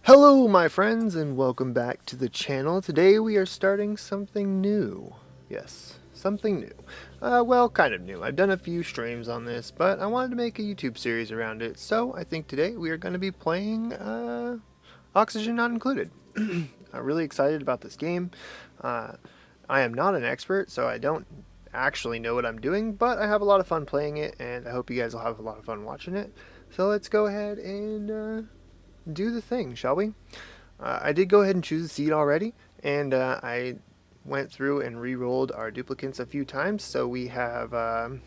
Hello my friends and welcome back to the channel. Today we are starting something new. Yes, something new. Well, kind of new. I've done a few streams on this, but I wanted to make a YouTube series around it. So I think today we are going to be playing Oxygen Not Included. I'm really excited about this game. I am not an expert, so I don't actually know what I'm doing, but I have a lot of fun playing it, and I hope you guys will have a lot of fun watching it. So let's go ahead and do the thing, shall we? I did go ahead and choose a seed already, and I went through and re-rolled our duplicates a few times. So we have pie.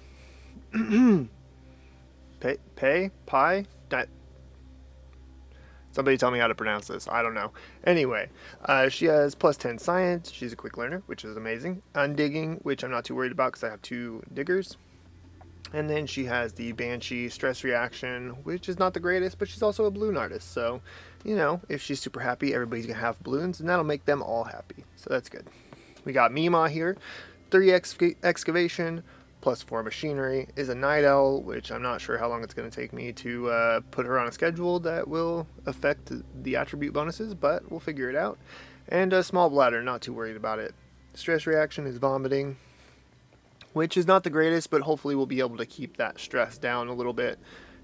Somebody tell me how to pronounce this. I don't know. Anyway, she has plus 10 science. She's a quick learner, which is amazing. Undigging, which I'm not too worried about because I have 2 diggers. And then she has the Banshee stress reaction, which is not the greatest, but she's also a balloon artist. So, you know, if she's super happy, everybody's going to have balloons, and that'll make them all happy. So that's good. We got Mima here. 3 excavation, plus 4 machinery, is a night owl, which I'm not sure how long it's going to take me to put her on a schedule that will affect the attribute bonuses, but we'll figure it out. And a small bladder, not too worried about it. Stress reaction is vomiting, which is not the greatest, but hopefully we'll be able to keep that stress down a little bit,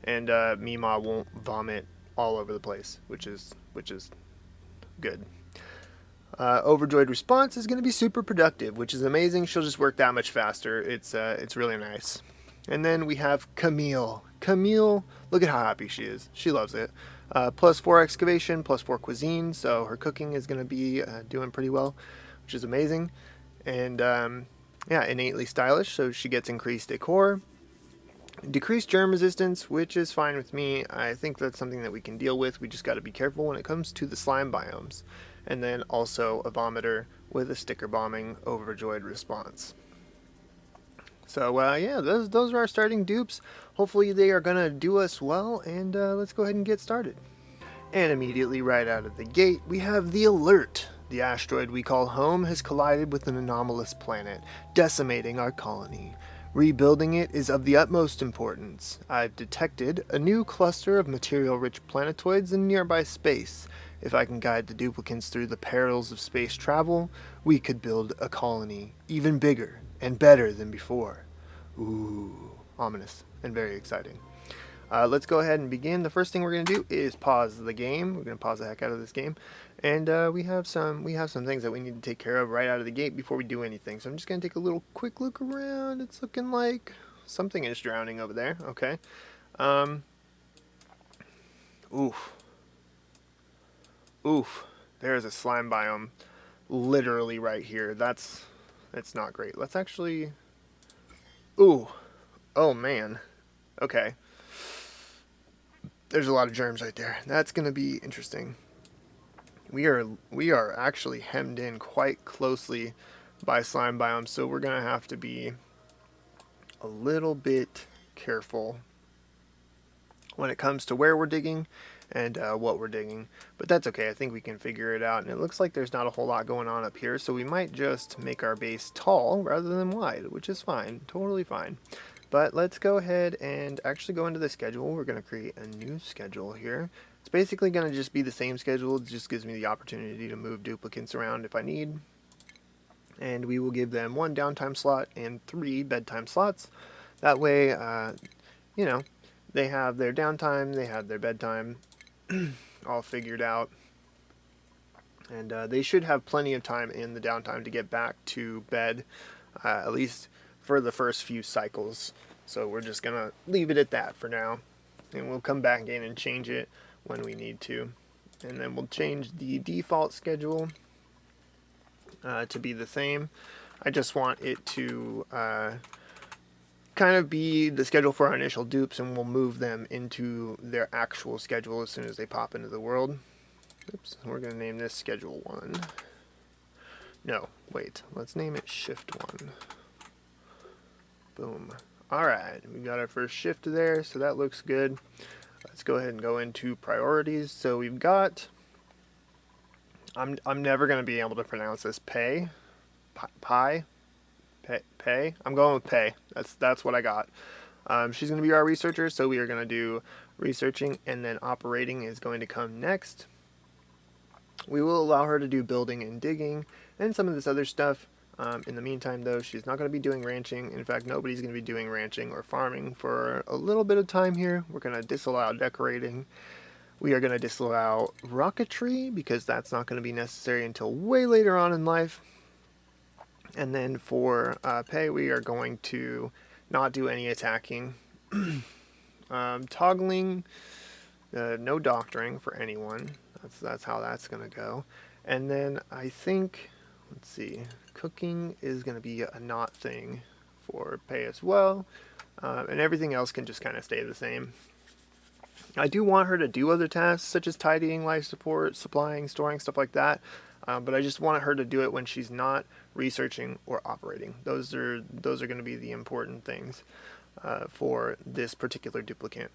and Mima won't vomit all over the place, which is good. Overjoyed response is going to be super productive, which is amazing. She'll just work that much faster. It's really nice. And then we have Camille. Camille, look at how happy she is. She loves it. Plus 4 excavation, plus 4 cuisine, so her cooking is going to be doing pretty well, which is amazing. And yeah, innately stylish, so she gets increased decor. Decreased germ resistance, which is fine with me. I think that's something that we can deal with. We just got to be careful when it comes to the slime biomes. And then also a vomiter with a sticker bombing overjoyed response. So yeah, those are our starting dupes. Hopefully they are going to do us well, and let's go ahead and get started. And immediately right out of the gate, we have the alert. The asteroid we call home has collided with an anomalous planet, decimating our colony. Rebuilding it is of the utmost importance. I've detected a new cluster of material-rich planetoids in nearby space. If I can guide the duplicants through the perils of space travel, we could build a colony even bigger and better than before. Ooh, ominous and very exciting. Let's go ahead and begin. The first thing we're going to do is pause the game. We're going to pause the heck out of this game, and we have some things that we need to take care of right out of the gate before we do anything. So I'm just going to take a little quick look around. It's looking like something is drowning over there. Okay. Oof. There's a slime biome literally right here. That's not great. Let's actually. Ooh. Oh man. Okay. There's a lot of germs right there. That's going to be interesting. We are actually hemmed in quite closely by slime biomes, so we're going to have to be a little bit careful when it comes to where we're digging and what we're digging. But that's okay. I think we can figure it out. And it looks like there's not a whole lot going on up here, so we might just make our base tall rather than wide, which is fine. Totally fine. But let's go ahead and actually go into the schedule. We're going to create a new schedule here. It's basically going to just be the same schedule. It just gives me the opportunity to move duplicates around if I need. And we will give them 1 downtime slot and 3 bedtime slots. That way, you know, they have their downtime, they have their bedtime all figured out. And they should have plenty of time in the downtime to get back to bed, at least for the first few cycles. So we're just going to leave it at that for now. And we'll come back in and change it when we need to. And then we'll change the default schedule to be the same. I just want it to kind of be the schedule for our initial dupes, and we'll move them into their actual schedule as soon as they pop into the world. Oops, we're going to name this Schedule 1. No, wait, let's name it Shift 1. Boom. Alright, we got our first shift there, so that looks good. Let's go ahead and go into priorities. So we've got, I'm never going to be able to pronounce this, pay. I'm going with pay. That's what I got. She's going to be our researcher, so we are going to do researching, and then operating is going to come next. We will allow her to do building and digging and some of this other stuff. In the meantime, though, she's not going to be doing ranching. In fact, nobody's going to be doing ranching or farming for a little bit of time here. We're going to disallow decorating. We are going to disallow rocketry because that's not going to be necessary until way later on in life. And then for pay, we are going to not do any attacking. Toggling, no doctoring for anyone. That's how that's going to go. And then I think, let's see, cooking is going to be a not thing for pay as well. And everything else can just kind of stay the same. I do want her to do other tasks such as tidying, life support, supplying, storing, stuff like that. But I just want her to do it when she's not researching or operating. Those are going to be the important things for this particular duplicate.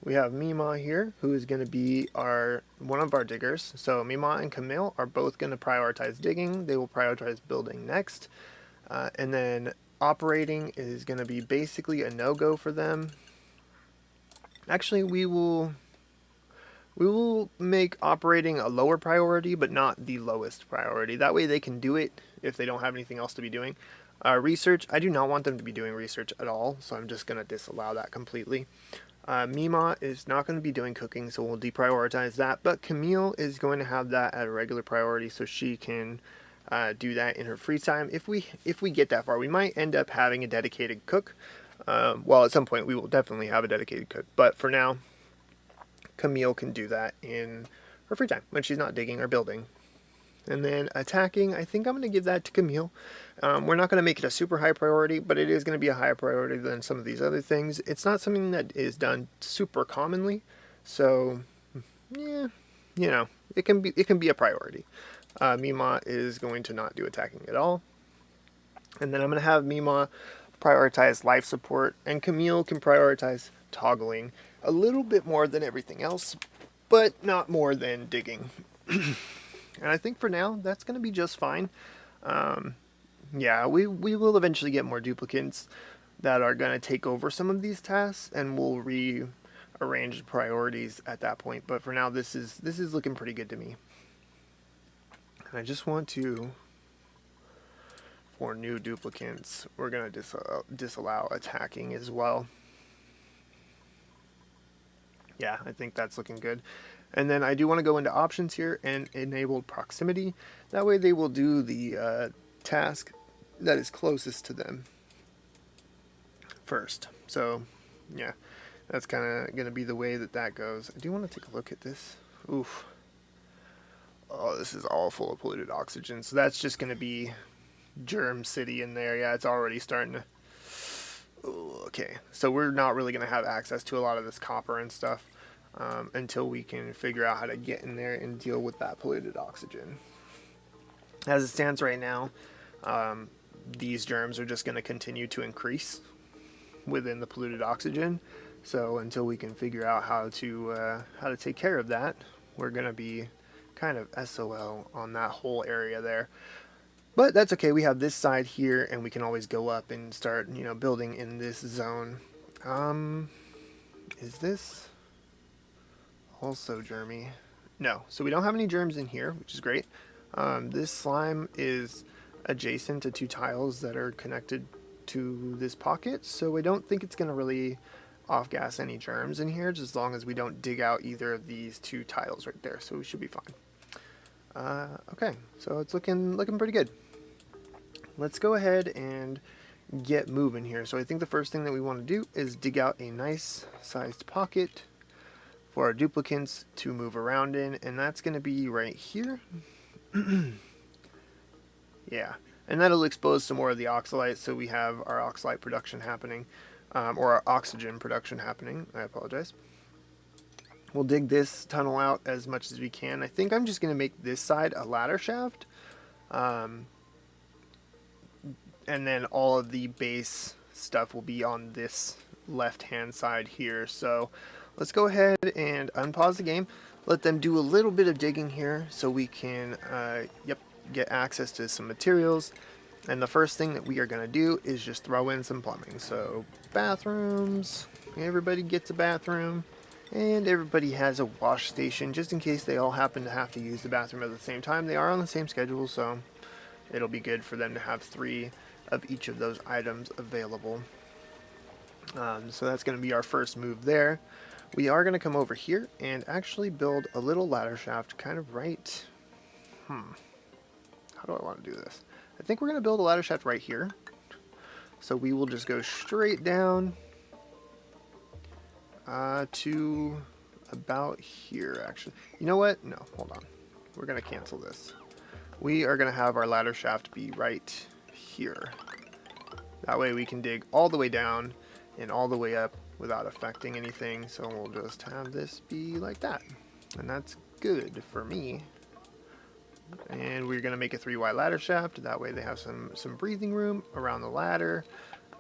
We have Mima here, who is going to be one of our diggers. So Mima and Camille are both going to prioritize digging. They will prioritize building next. And then operating is going to be basically a no-go for them. Actually, we will make operating a lower priority, but not the lowest priority. That way they can do it if they don't have anything else to be doing. Research, I do not want them to be doing research at all, so I'm just going to disallow that completely. Mima is not going to be doing cooking, so we'll deprioritize that. But Camille is going to have that at a regular priority, so she can do that in her free time. If we get that far, we might end up having a dedicated cook. Well, at some point we will definitely have a dedicated cook. But for now, Camille can do that in her free time when she's not digging or building. And then attacking, I think I'm going to give that to Camille. We're not going to make it a super high priority, but it is going to be a higher priority than some of these other things. It's not something that is done super commonly, so yeah, it can be a priority. Mima is going to not do attacking at all, and then I'm going to have Mima prioritize life support, and Camille can prioritize toggling a little bit more than everything else, but not more than digging. And I think for now, that's going to be just fine. Yeah, we will eventually get more duplicates that are going to take over some of these tasks, and we'll rearrange priorities at that point. But for now, this is looking pretty good to me. And I just want to, for new duplicates, we're going to disallow attacking as well. Yeah, I think that's looking good. And then I do want to go into options here and enable proximity. That way they will do the task that is closest to them first. So, yeah, that's kind of going to be the way that goes. I do want to take a look at this. Oof. Oh, this is all full of polluted oxygen. So that's just going to be Germ City in there. Yeah, it's already starting to... Ooh, okay, so we're not really going to have access to a lot of this copper and stuff. Until we can figure out how to get in there and deal with that polluted oxygen. As it stands right now, these germs are just going to continue to increase within the polluted oxygen. So until we can figure out how to take care of that, we're going to be kind of SOL on that whole area there. But that's okay. We have this side here, and we can always go up and start, building in this zone. Is this also germy? No, so we don't have any germs in here, which is great. This slime is adjacent to two tiles that are connected to this pocket, so I don't think it's going to really off-gas any germs in here, just as long as we don't dig out either of these two tiles right there, so we should be fine. Okay, so it's looking pretty good. Let's go ahead and get moving here. So I think the first thing that we want to do is dig out a nice sized pocket for our duplicates to move around in, and that's going to be right here. Yeah, and that'll expose some more of the oxalite, so we have our oxalite production happening, or our oxygen production happening. I apologize. We'll dig this tunnel out as much as we can. I think I'm just going to make this side a ladder shaft, and then all of the base stuff will be on this left-hand side here. So let's go ahead and unpause the game, let them do a little bit of digging here so we can get access to some materials. And the first thing that we are going to do is just throw in some plumbing. So bathrooms, everybody gets a bathroom. And everybody has a wash station just in case they all happen to have to use the bathroom at the same time. They are on the same schedule, so it'll be good for them to have 3 of each of those items available. So that's going to be our first move there. We are going to come over here and actually build a little ladder shaft kind of right. How do I want to do this? I think we're going to build a ladder shaft right here. So we will just go straight down to about here, actually. You know what? No, hold on. We're going to cancel this. We are going to have our ladder shaft be right here. That way we can dig all the way down and all the way up without affecting anything. So we'll just have this be like that. And that's good for me. And we're going to make a 3 wide ladder shaft. That way they have some breathing room around the ladder.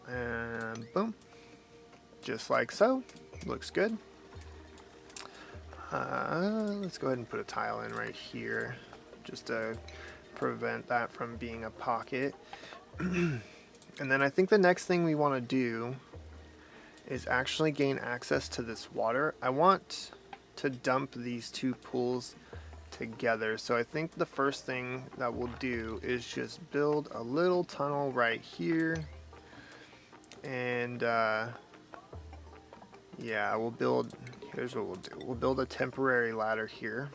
And boom. Just like so. Looks good. Let's go ahead and put a tile in right here. Just to prevent that from being a pocket. And then I think the next thing we want to do is actually gain access to this water. I want to dump these 2 pools together. So I think the first thing that we'll do is just build a little tunnel right here. And yeah, here's what we'll do. We'll build a temporary ladder here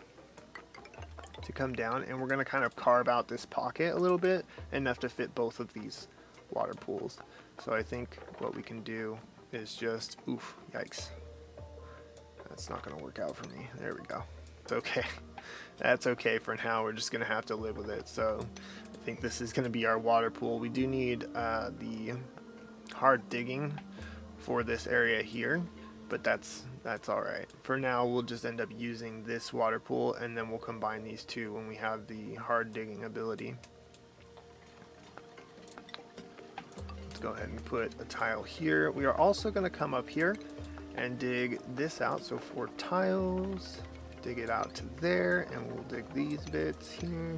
to come down, and we're going to kind of carve out this pocket a little bit, enough to fit both of these water pools. So I think what we can do is just, oof, yikes. That's not going to work out for me. There we go. It's okay. That's okay for now. We're just going to have to live with it. So I think this is going to be our water pool. We do need the hard digging for this area here, but that's all right. For now, we'll just end up using this water pool, and then we'll combine these 2 when we have the hard digging ability. Go ahead and put a tile here. We are also going to come up here and dig this out. So 4 tiles, dig it out to there, and we'll dig these bits here.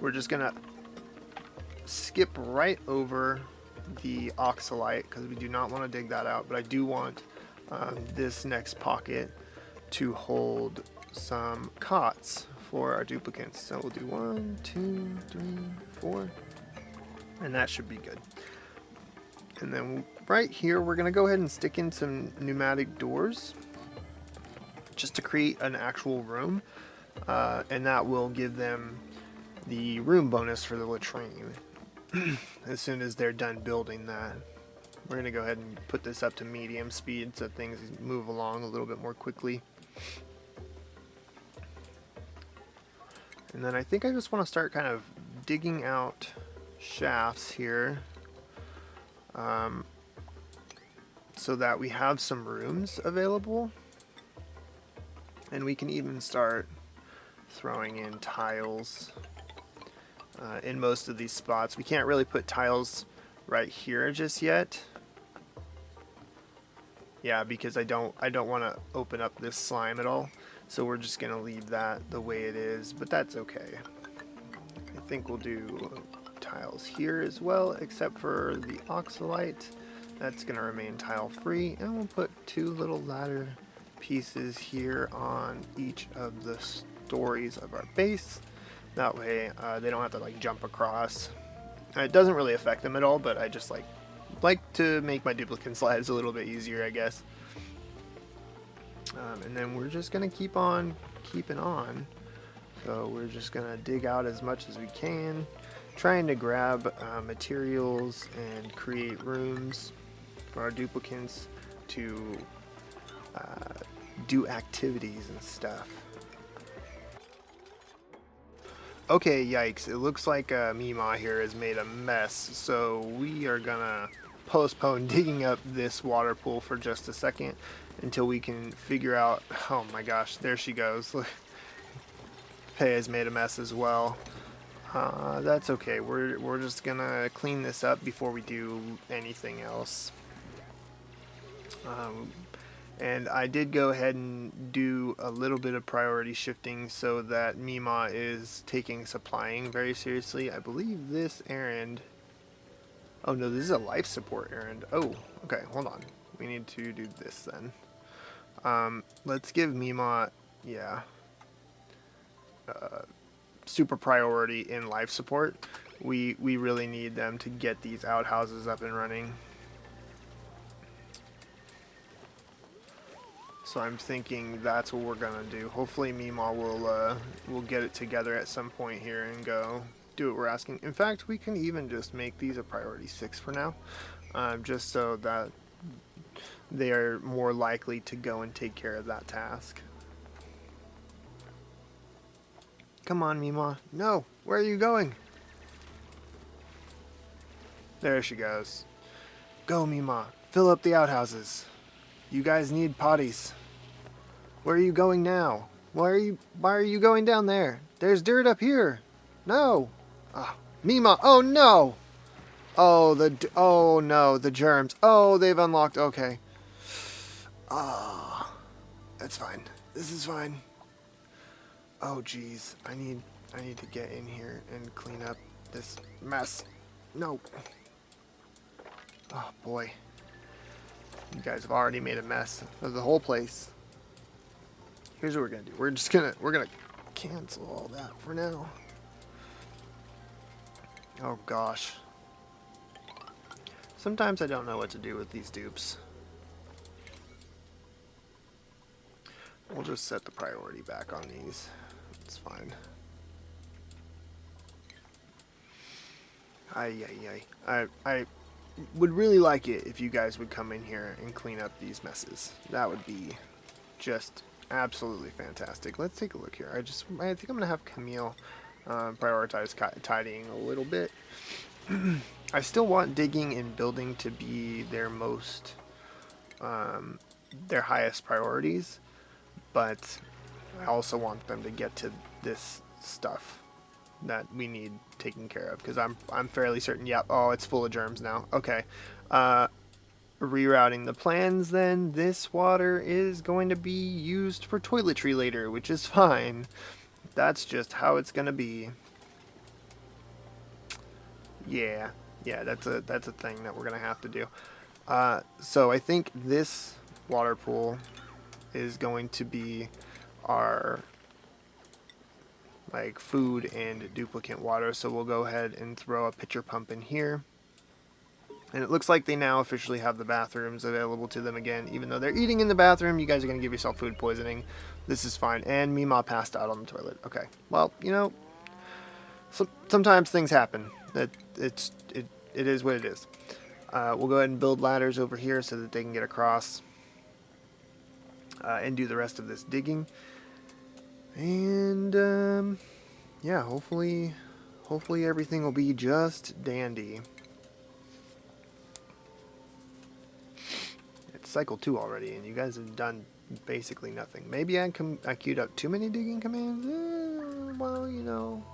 We're just going to skip right over the oxalite because we do not want to dig that out, but I do want this next pocket to hold some cots for our duplicates. So we'll do 1, 2, 3, 4, and that should be good. And then right here, we're going to go ahead and stick in some pneumatic doors just to create an actual room. And that will give them the room bonus for the latrine as soon as they're done building that. We're going to go ahead and put this up to medium speed so things move along a little bit more quickly. And then I think I just want to start kind of digging out shafts here. So that we have some rooms available, and we can even start throwing in tiles in most of these spots. We can't really put tiles right here just yet. Yeah, because I don't want to open up this slime at all. So we're just gonna leave that the way it is, but that's okay. I think we'll do tiles here as well, except for the oxalite. That's going to remain tile free, and we'll put 2 little ladder pieces here on each of the stories of our base. That way they don't have to like jump across. It doesn't really affect them at all, but I just like to make my duplicants' lives a little bit easier, I guess. And then we're just going to keep on keeping on. So we're just going to dig out as much as we can, trying to grab materials and create rooms for our duplicates to do activities and stuff. Okay, yikes. It looks like Mima here has made a mess, so we are gonna postpone digging up this water pool for just a second until we can figure out... Oh my gosh, there she goes. Pei has made a mess as well. That's okay. We're just gonna clean this up before we do anything else. And I did go ahead and do a little bit of priority shifting so that Mima is taking supplying very seriously. I believe this errand... Oh no, this is a life support errand. Oh, okay, hold on. We need to do this then. Let's give Mima, yeah, super priority in life support. We really need them to get these outhouses up and running. So I'm thinking that's what we're gonna do. Hopefully Mima will get it together at some point here and go do what we're asking. In fact, we can even just make these a priority 6 for now, just so that they are more likely to go and take care of that task. Come on, Mima. No, where are you going? There she goes. Go, Mima. Fill up the outhouses. You guys need potties. Where are you going now? Why are you going down there? There's dirt up here. No. Oh, Mima. Oh no. Oh no, the germs. Oh, they've unlocked. Okay. Ah, that's fine. This is fine. Oh geez, I need to get in here and clean up this mess. No. Oh boy. You guys have already made a mess of the whole place. Here's what we're gonna do. We're gonna cancel all that for now. Oh gosh. Sometimes I don't know what to do with these dupes. We'll just set the priority back on these. It's fine. I would really like it if you guys would come in here and clean up these messes. That would be just absolutely fantastic. Let's take a look here. I think I'm gonna have Camille prioritize tidying a little bit. I still want digging and building to be their their highest priorities, but I also want them to get to this stuff that we need taken care of, because I'm fairly certain. Yep. Oh, it's full of germs now. Okay. Rerouting the plans, then this water is going to be used for toiletry later, which is fine. That's just how it's gonna be. Yeah, that's a thing that we're gonna have to do. So I think this water pool is going to be our like food and duplicate water. So we'll go ahead and throw a pitcher pump in here. And it looks like they now officially have the bathrooms available to them again. Even though they're eating in the bathroom, you guys are going to give yourself food poisoning. This is fine. And Mima passed out on the toilet. Okay. Well, you know, sometimes things happen. It is what it is. We'll go ahead and build ladders over here so that they can get across and do the rest of this digging. And yeah, hopefully everything will be just dandy. It's cycle 2 already, and you guys have done basically nothing. Maybe I queued up too many digging commands. Well, you know,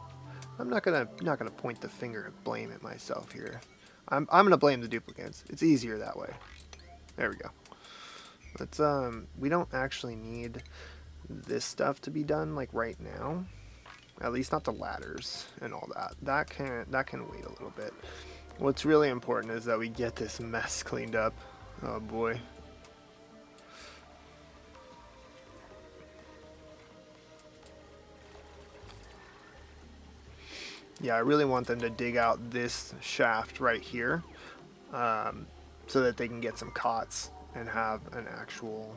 I'm not gonna point the finger of blame at myself here. I'm gonna blame the duplicates. It's easier that way. There we go. Let's we don't actually need this stuff to be done like right now. At least not the ladders and all that. That can wait a little bit. What's really important is that we get this mess cleaned up. Oh boy. Yeah, I really want them to dig out this shaft right here, so that they can get some cots and have an actual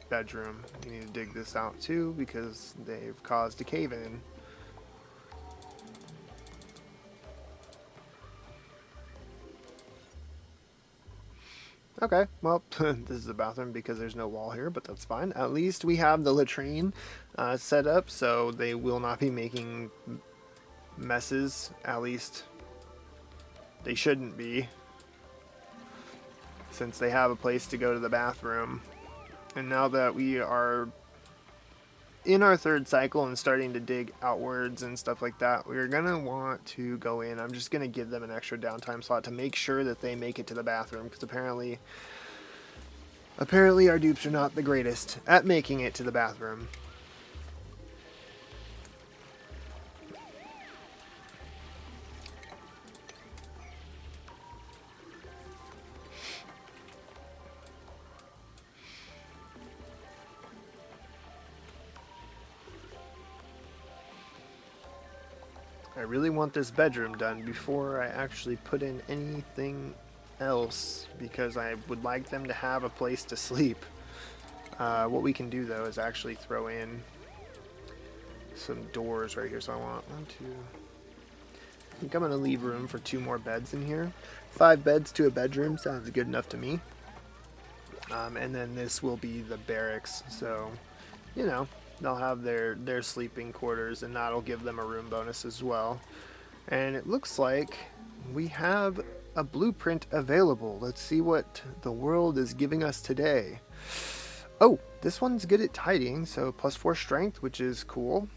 bedroom. You need to dig this out too because they've caused a cave-in. Okay, well, this is the bathroom because there's no wall here, but that's fine. At least we have the latrine set up, so they will not be making messes. At least they shouldn't be, since they have a place to go to the bathroom. And now that we are in our 3rd cycle and starting to dig outwards and stuff like that, we're gonna want to go in. I'm just gonna give them an extra downtime slot to make sure that they make it to the bathroom, because apparently our dupes are not the greatest at making it to the bathroom. I really want this bedroom done before I actually put in anything else because I would like them to have a place to sleep. What we can do though is actually throw in some doors right here. So I want one, two. I think I'm gonna leave room for 2 more beds in here. 5 beds to a bedroom sounds good enough to me. And then this will be the barracks. So, you know, they'll have their sleeping quarters, and that'll give them a room bonus as well. And it looks like we have a blueprint available. Let's see what the world is giving us today. Oh, this one's good at tidying, so +4 strength, which is cool.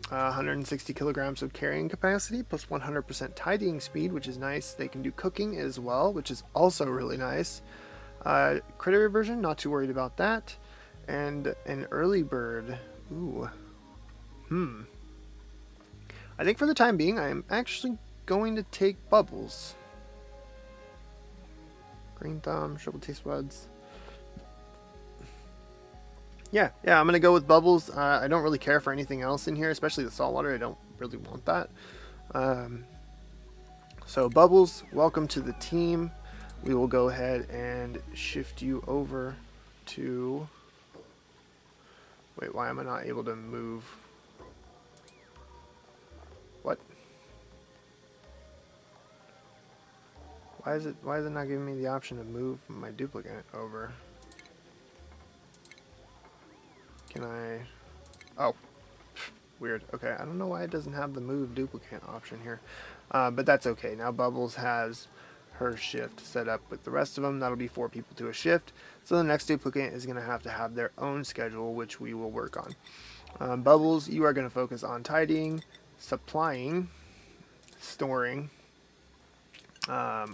160 kilograms of carrying capacity, plus 100% tidying speed, which is nice. They can do cooking as well, which is also really nice. Critter reversion, not too worried about that. And an early bird. Ooh. I think for the time being, I'm actually going to take Bubbles. Green thumb, triple taste buds. Yeah, I'm going to go with Bubbles. I don't really care for anything else in here, especially the saltwater. I don't really want that. So Bubbles, welcome to the team. We will go ahead and shift you over to... Wait, why am I not able to move? What? Why is it not giving me the option to move my duplicate over? Can I... Oh. Weird. Okay, I don't know why it doesn't have the move duplicate option here. But that's okay. Now Bubbles has her shift set up with the rest of them. That'll be 4 people to a shift. So the next duplicate is going to have their own schedule, which we will work on. Bubbles, you are going to focus on tidying, supplying, storing.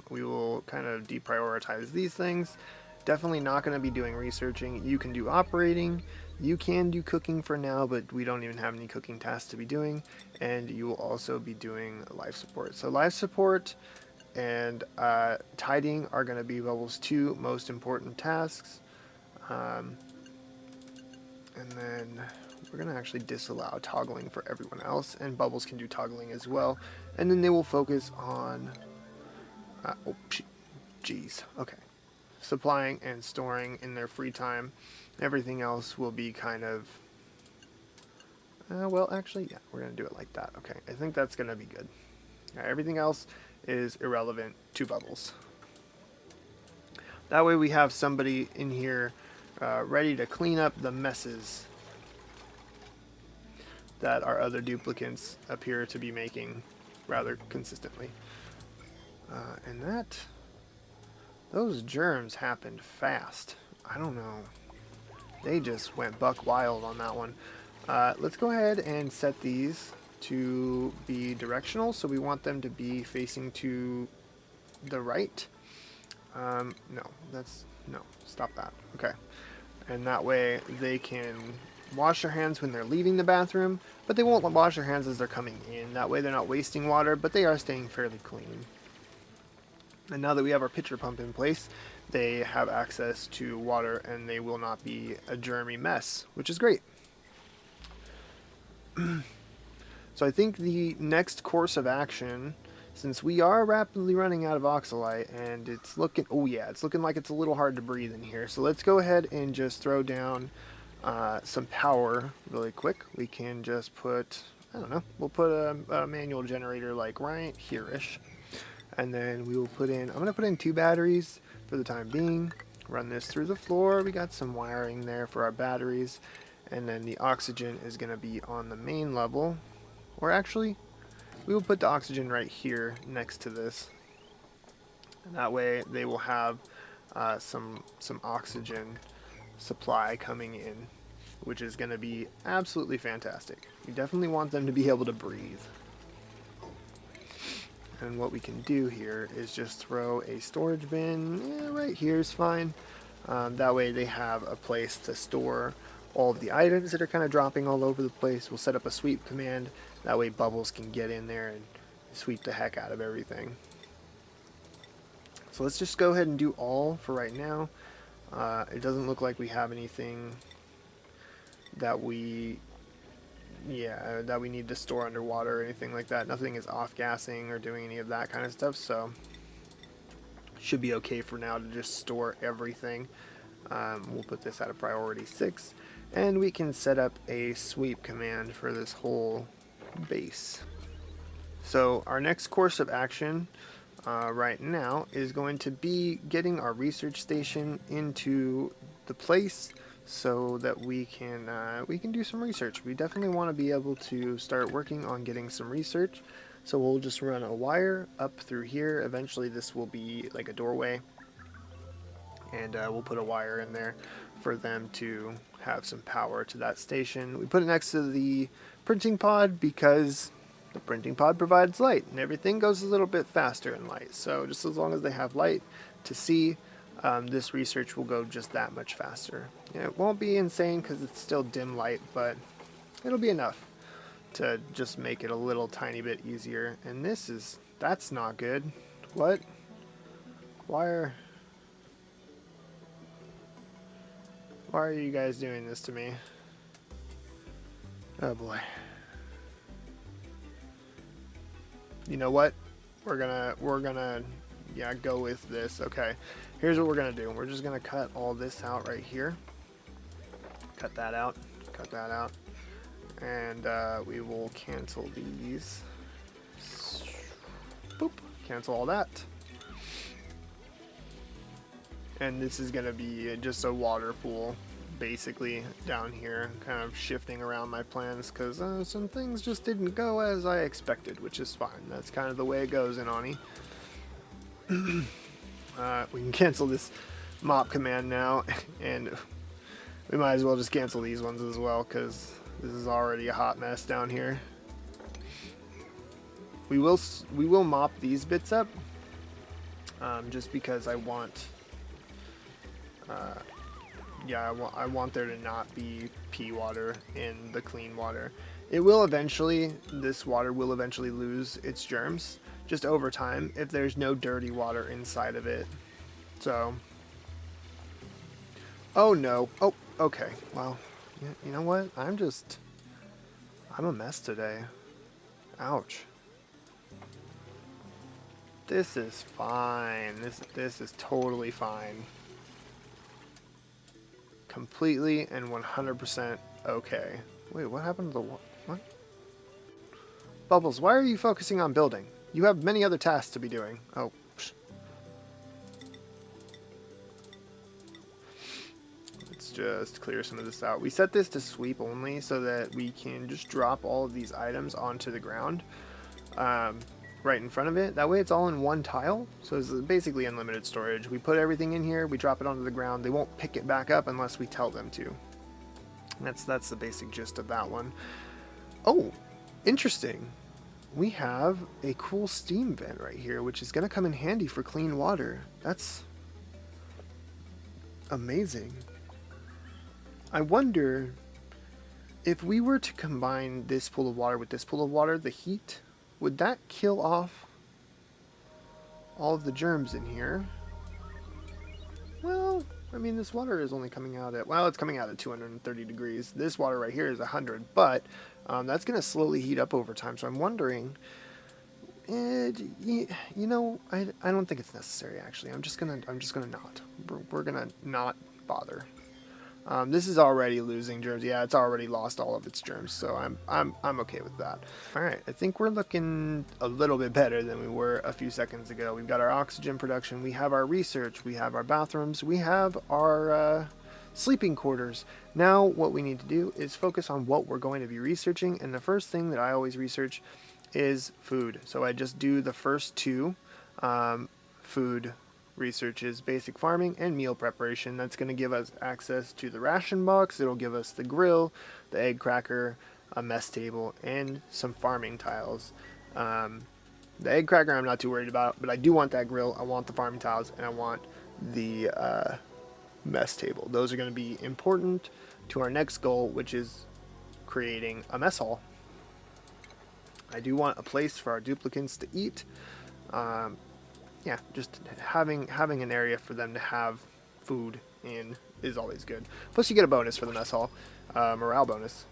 We will kind of deprioritize these things. Definitely not going to be doing researching. You can do operating. You can do cooking for now, but we don't even have any cooking tasks to be doing. And you will also be doing life support. So life support and tidying are going to be Bubbles' 2 most important tasks. And then we're going to actually disallow toggling for everyone else. And Bubbles can do toggling as well. And then they will focus on... oh, geez. Okay. Supplying and storing in their free time. Everything else will be kind of... well, actually, yeah, we're going to do it like that. Okay, I think that's going to be good. Everything else is irrelevant to Bubbles. That way we have somebody in here ready to clean up the messes that our other duplicates appear to be making rather consistently. And those germs happened fast. I don't know. They just went buck wild on that one. Let's go ahead and set these to be directional. So we want them to be facing to the right. No, stop that. Okay. And that way they can wash their hands when they're leaving the bathroom, but they won't wash their hands as they're coming in. That way they're not wasting water, but they are staying fairly clean. And now that we have our pitcher pump in place, they have access to water and they will not be a germy mess, which is great. So I think the next course of action, since we are rapidly running out of oxalite and it's looking, oh yeah, it's looking like it's a little hard to breathe in here. So let's go ahead and just throw down some power really quick. We can just put, I don't know, we'll put a manual generator like right here-ish. And then we will put in, I'm going to put in 2 batteries for the time being. Run this through the floor. We got some wiring there for our batteries. And then the oxygen is going to be on the main level. Or actually, we will put the oxygen right here next to this. And that way they will have some oxygen supply coming in, which is going to be absolutely fantastic. You definitely want them to be able to breathe. And what we can do here is just throw a storage bin right here is fine. That way they have a place to store all of the items that are kind of dropping all over the place. We'll set up a sweep command. That way Bubbles can get in there and sweep the heck out of everything. So let's just go ahead and do all for right now. It doesn't look like we have anything that we yeah, that we need to store underwater or anything like that. Nothing is off-gassing or doing any of that kind of stuff, so should be okay for now to just store everything. We'll put this at a priority 6, and we can set up a sweep command for this whole base. So our next course of action right now is going to be getting our research station into the place so that we can do some research. We definitely want to be able to start working on getting some research. So we'll just run a wire up through here. Eventually this will be like a doorway, and we'll put a wire in there for them to have some power to that station. We put it next to the printing pod because the printing pod provides light, and everything goes a little bit faster in light. So just as long as they have light to see, this research will go just that much faster. It won't be insane because it's still dim light, but it'll be enough to just make it a little tiny bit easier. And that's not good. What? Why are you guys doing this to me? Oh boy. You know what? We're gonna yeah, go with this. Okay. Here's what we're gonna do. We're just gonna cut all this out right here. Cut that out. Cut that out. And we will cancel these. Boop. Cancel all that. And this is going to be just a water pool, basically, down here. Kind of shifting around my plans because some things just didn't go as I expected, which is fine. That's kind of the way it goes in Oni. We can cancel this mop command now, and we might as well just cancel these ones as well because this is already a hot mess down here. We will mop these bits up, just because I want, yeah, I want there to not be pee water in the clean water. It will eventually, this water will eventually lose its germs, just over time, if there's no dirty water inside of it. So, oh no, oh, okay, well, you know what, I'm a mess today. Ouch. This is fine. This is totally fine. Completely and 100% okay. Wait, what happened to the what? Bubbles, why are you focusing on building? You have many other tasks to be doing. Oh. Psh. Let's just clear some of this out. We set this to sweep only so that we can just drop all of these items onto the ground. Right in front of it. That way it's all in one tile, so it's basically unlimited storage. We put everything in here, we drop it onto the ground. They won't pick it back up unless we tell them to. That's the basic gist of that one. Oh, interesting. We have a cool steam vent right here, which is going to come in handy for clean water. That's amazing. I wonder if we were to combine this pool of water with this pool of water, the heat, would that kill off all of the germs in here? Well, I mean, this water is only coming out at, well, it's coming out at 230 degrees. This water right here is 100, but that's going to slowly heat up over time. So I'm wondering, you know, I don't think it's necessary, actually. I'm just gonna not. We're gonna not bother. This is already losing germs. Yeah, it's already lost all of its germs, so I'm okay with that. All right, I think we're looking a little bit better than we were a few seconds ago. We've got our oxygen production, we have our research, we have our bathrooms, we have our sleeping quarters. Now what we need to do is focus on what we're going to be researching, and the first thing that I always research is food. So I just do the first two food research is basic farming and meal preparation. That's going to give us access to the ration box. It'll give us the grill, the egg cracker, a mess table, and some farming tiles. The egg cracker I'm not too worried about, but I do want that grill, I want the farming tiles, and I want the mess table. Those are going to be important to our next goal, which is creating a mess hall. I do want a place for our duplicants to eat. Yeah, just having an area for them to have food in is always good. Plus you get a bonus for the mess hall, morale bonus.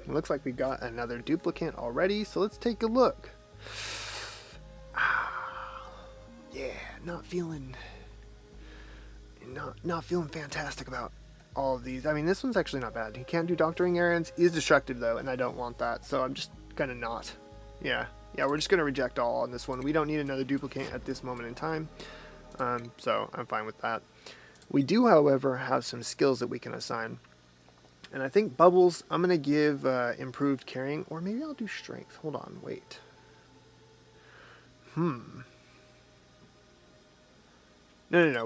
It looks like we got another duplicate already, so let's take a look. Yeah, not feeling fantastic about all of these. I mean, this one's actually not bad. He can't do doctoring errands. He is destructive though, and I don't want that, so I'm just gonna not. Yeah, we're just gonna reject all on this one. We don't need another duplicate at this moment in time, so I'm fine with that. We do, however, have some skills that we can assign. And I think Bubbles, I'm going to give improved carrying, or maybe I'll do strength. Hold on, wait. No.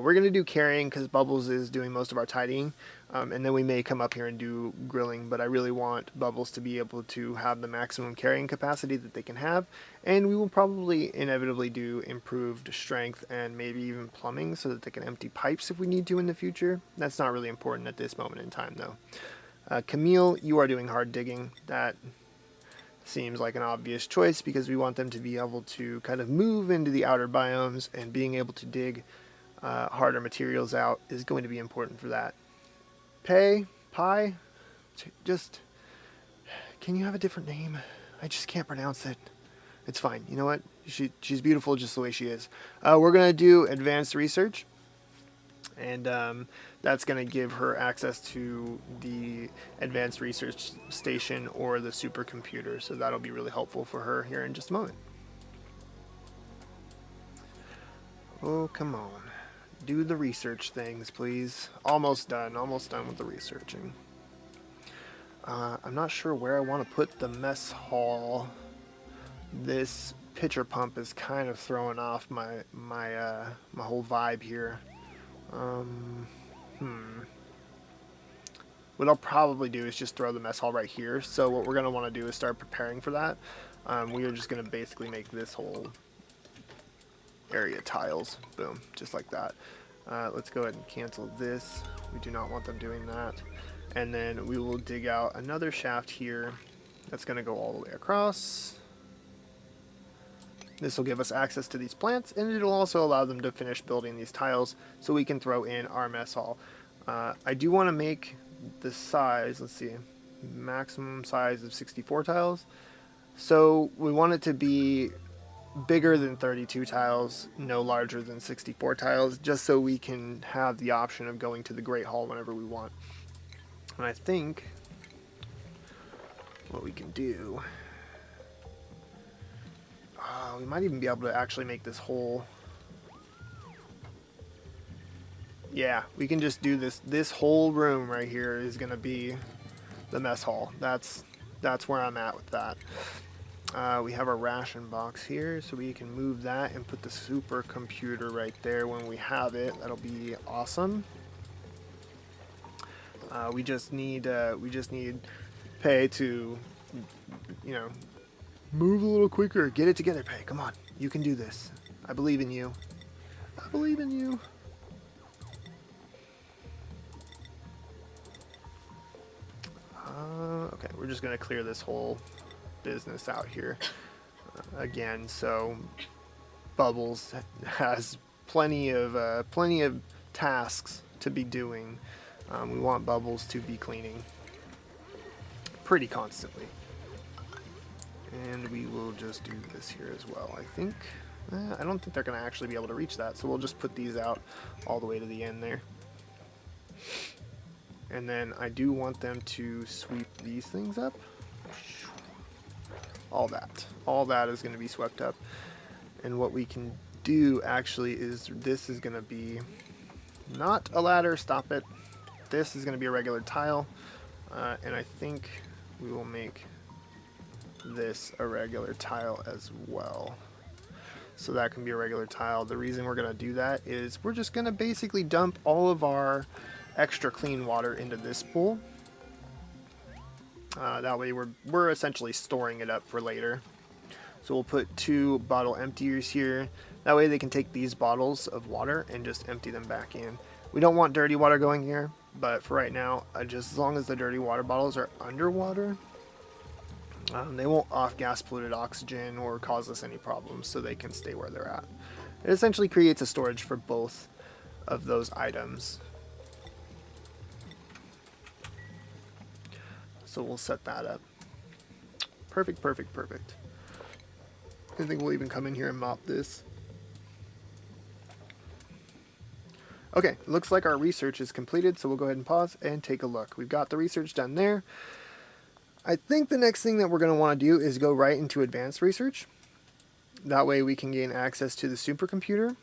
We're going to do carrying because Bubbles is doing most of our tidying. And then we may come up here and do grilling. But I really want Bubbles to be able to have the maximum carrying capacity that they can have. And we will probably inevitably do improved strength and maybe even plumbing so that they can empty pipes if we need to in the future. That's not really important at this moment in time, though. Camille, you are doing hard digging. That seems like an obvious choice because we want them to be able to kind of move into the outer biomes, and being able to dig harder materials out is going to be important for that. Pie, just, can you have a different name? I just can't pronounce it. It's fine. You know what? She's beautiful just the way she is. We're going to do advanced research. And that's going to give her access to the advanced research station or the supercomputer. So that'll be really helpful for her here in just a moment. Oh, come on. Do the research things, please. Almost done with the researching. I'm not sure where I want to put the mess hall. This pitcher pump is kind of throwing off my whole vibe here. What I'll probably do is just throw the mess hall right here. So what we're going to want to do is start preparing for that. We are just going to basically make this whole area tiles. Boom, just like that. Let's go ahead and cancel this. We do not want them doing that. And then we will dig out another shaft here. That's going to go all the way across. This will give us access to these plants, and it'll also allow them to finish building these tiles so we can throw in our mess hall. I do want to make the size, let's see, maximum size of 64 tiles. So we want it to be bigger than 32 tiles, no larger than 64 tiles, just so we can have the option of going to the Great Hall whenever we want. And I think what we can do... we might even be able to actually make this whole... Yeah, we can just do this. This whole room right here is going to be the mess hall. That's where I'm at with that. We have our ration box here, so we can move that and put the supercomputer right there when we have it. That'll be awesome. We just need Pei to, you know, move a little quicker. Get it together, Pei. Come on. You can do this. I believe in you. I believe in you. Okay, we're just going to clear this whole business out here again. So Bubbles has plenty of tasks to be doing. We want Bubbles to be cleaning pretty constantly. And we will just do this here as well, I think. I don't think they're going to actually be able to reach that, so we'll just put these out all the way to the end there. And then I do want them to sweep these things up. All that is going to be swept up. And what we can do actually is this is going to be not a ladder, stop it. This is going to be a regular tile. And I think we will make this a regular tile as well. So that can be a regular tile. The reason we're going to do that is we're just going to basically dump all of our extra clean water into this pool. That way we're essentially storing it up for later. So we'll put 2 bottle emptiers here. That way they can take these bottles of water and just empty them back in. We don't want dirty water going here, but for right now, just as long as the dirty water bottles are underwater, they won't off-gas polluted oxygen or cause us any problems, so they can stay where they're at. It essentially creates a storage for both of those items. So we'll set that up. Perfect, perfect, perfect. I think we'll even come in here and mop this. Okay, looks like our research is completed, so we'll go ahead and pause and take a look. We've got the research done there. I think the next thing that we're going to want to do is go right into advanced research. That way we can gain access to the supercomputer.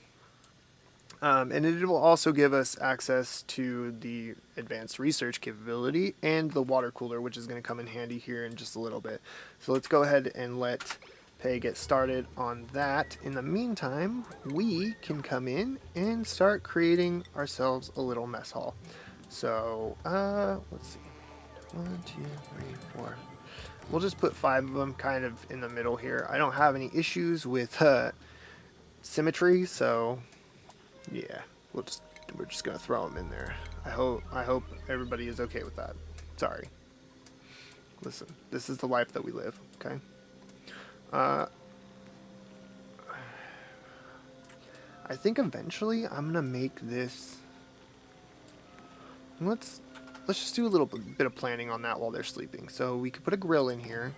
And it will also give us access to the advanced research capability and the water cooler, which is going to come in handy here in just a little bit. So let's go ahead and let Pay get started on that. In the meantime, we can come in and start creating ourselves a little mess hall. So, let's see. 1, 2, 3, 4. We'll just put 5 of them kind of in the middle here. I don't have any issues with symmetry, so yeah, we're just gonna throw them in there. I hope everybody is okay with that. Sorry. Listen, this is the life that we live. Okay. I think eventually I'm gonna make this. Let's just do a little bit of planning on that while they're sleeping. So we could put a grill in here,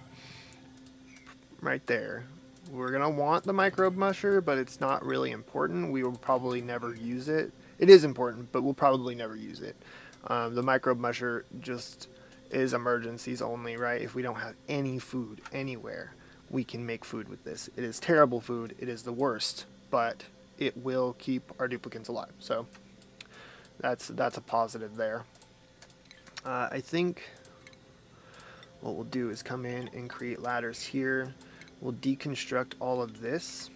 right there. We're gonna want the microbe musher, but it's not really important. We will probably never use it. It is important, but we'll probably never use it. The microbe musher just is emergencies only, right? If we don't have any food anywhere, we can make food with this. It is terrible food. It is the worst, but it will keep our duplicants alive. So that's a positive there. I think what we'll do is come in and create ladders here. We'll deconstruct all of this.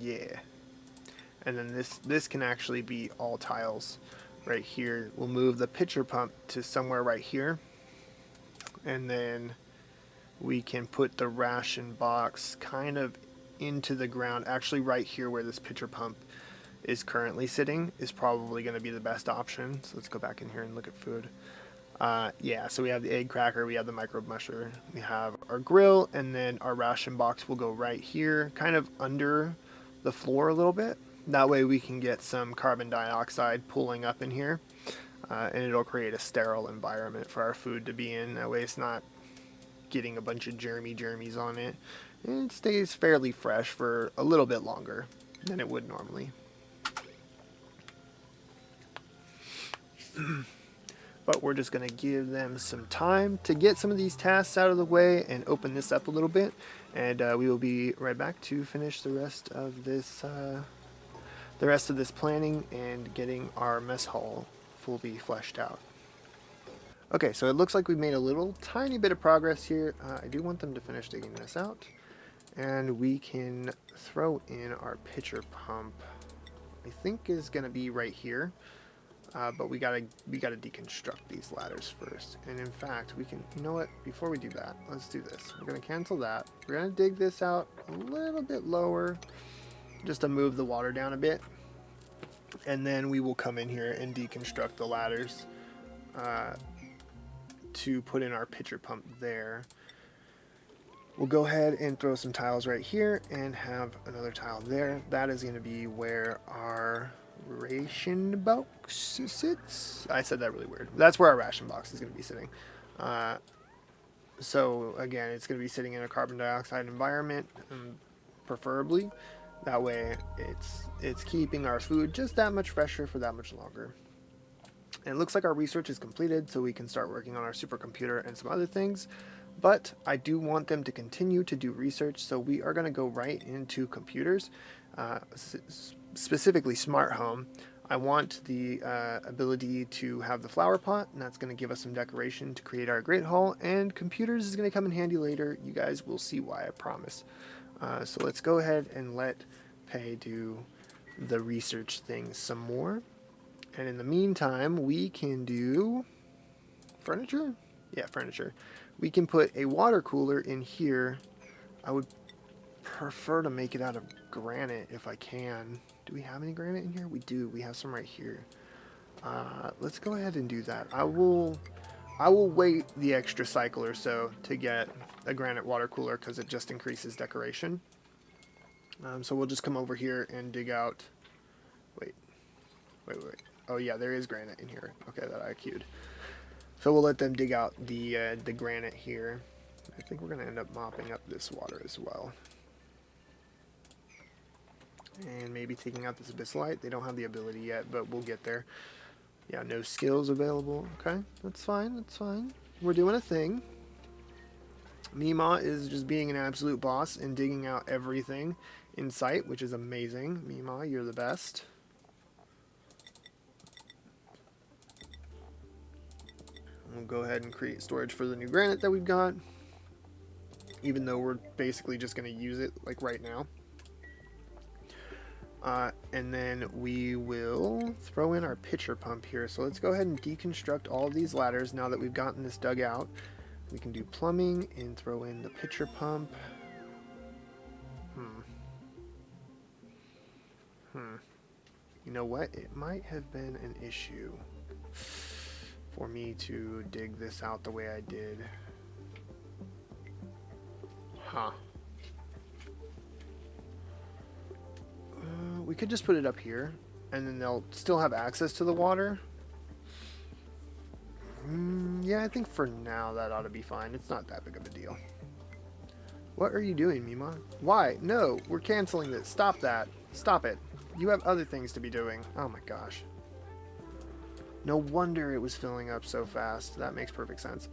Yeah. And then this can actually be all tiles right here. We'll move the pitcher pump to somewhere right here. And then we can put the ration box kind of into the ground. Actually, right here where this pitcher pump is currently sitting is probably going to be the best option. So let's go back in here and look at food. Yeah, so we have the egg cracker, we have the microbe musher, we have our grill, and then our ration box will go right here, kind of under the floor a little bit. That way we can get some carbon dioxide pulling up in here, and it'll create a sterile environment for our food to be in. That way it's not getting a bunch of germies on it. And it stays fairly fresh for a little bit longer than it would normally. But we're just going to give them some time to get some of these tasks out of the way and open this up a little bit, and we will be right back to finish the rest of this planning and getting our mess hall fully fleshed out. Okay, so it looks like we've made a little tiny bit of progress here. I do want them to finish digging this out, and we can throw in our pitcher pump. I think is going to be right here. But we gotta deconstruct these ladders first. And in fact, we can, you know what, before we do that, let's do this. We're gonna cancel that. We're gonna dig this out a little bit lower, just to move the water down a bit. And then we will come in here and deconstruct the ladders to put in our pitcher pump there. We'll go ahead and throw some tiles right here and have another tile there. That is gonna be where our ration box sits. I said that really weird. That's where our ration box is going to be sitting. So again, it's going to be sitting in a carbon dioxide environment, preferably. That way, it's keeping our food just that much fresher for that much longer. And it looks like our research is completed, so we can start working on our supercomputer and some other things. But I do want them to continue to do research, so we are going to go right into computers. Specifically smart home. I want the ability to have the flower pot, and that's going to give us some decoration to create our great hall, and computers is going to come in handy later. You guys will see why, I promise. So let's go ahead and let Pay do the research thing some more, and in the meantime we can do furniture. Yeah, furniture. We can put a water cooler in here. I would prefer to make it out of granite if I can. Do we have any granite in here? We do. We have some right here. Let's go ahead and do that. I will wait the extra cycle or so to get a granite water cooler because it just increases decoration. So we'll just come over here and dig out. Wait. Oh yeah, there is granite in here. Okay, that I queued. So we'll let them dig out the granite here. I think we're going to end up mopping up this water as well. And maybe taking out this abyssalite. They don't have the ability yet, but we'll get there. Yeah, no skills available. Okay, that's fine, that's fine. We're doing a thing. Mima is just being an absolute boss and digging out everything in sight, which is amazing. Mima, you're the best. We'll go ahead and create storage for the new granite that we've got, even though we're basically just going to use it like right now. And then we will throw in our pitcher pump here. So let's go ahead and deconstruct all of these ladders now that we've gotten this dug out. We can do plumbing and throw in the pitcher pump. You know what? It might have been an issue for me to dig this out the way I did. Huh. We could just put it up here, and then they'll still have access to the water. Yeah, I think for now that ought to be fine. It's not that big of a deal. What are you doing, Mima? Why? No, we're canceling this. Stop that. Stop it. You have other things to be doing. Oh my gosh. No wonder it was filling up so fast. That makes perfect sense.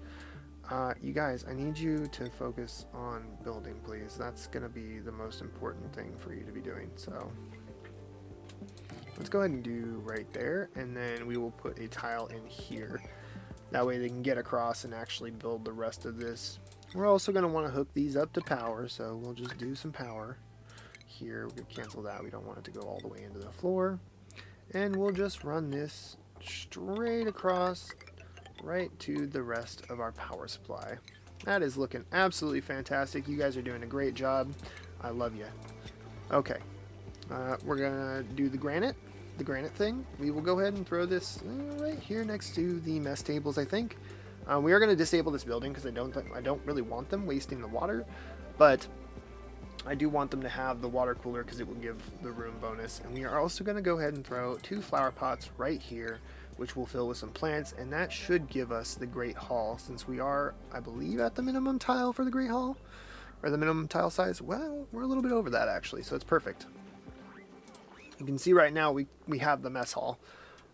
You guys, I need you to focus on building, please. That's going to be the most important thing for you to be doing. So let's go ahead and do right there, and then we will put a tile in here. That way they can get across and actually build the rest of this. We're also going to want to hook these up to power, so we'll just do some power here. We can cancel that. We don't want it to go all the way into the floor. And we'll just run this straight across right to the rest of our power supply. That is looking absolutely fantastic. You guys are doing a great job. I love you. Okay, we're gonna do the granite thing. We will go ahead and throw this right here next to the mess tables, I think. We are going to disable this building because I don't really want them wasting the water, but I do want them to have the water cooler because it will give the room bonus. And we are also going to go ahead and throw 2 flower pots right here, which will fill with some plants, and that should give us the Great Hall, since we are, I believe, at the minimum tile for the Great Hall, or the minimum tile size. Well, we're a little bit over that actually, so it's perfect. You can see right now we have the mess hall.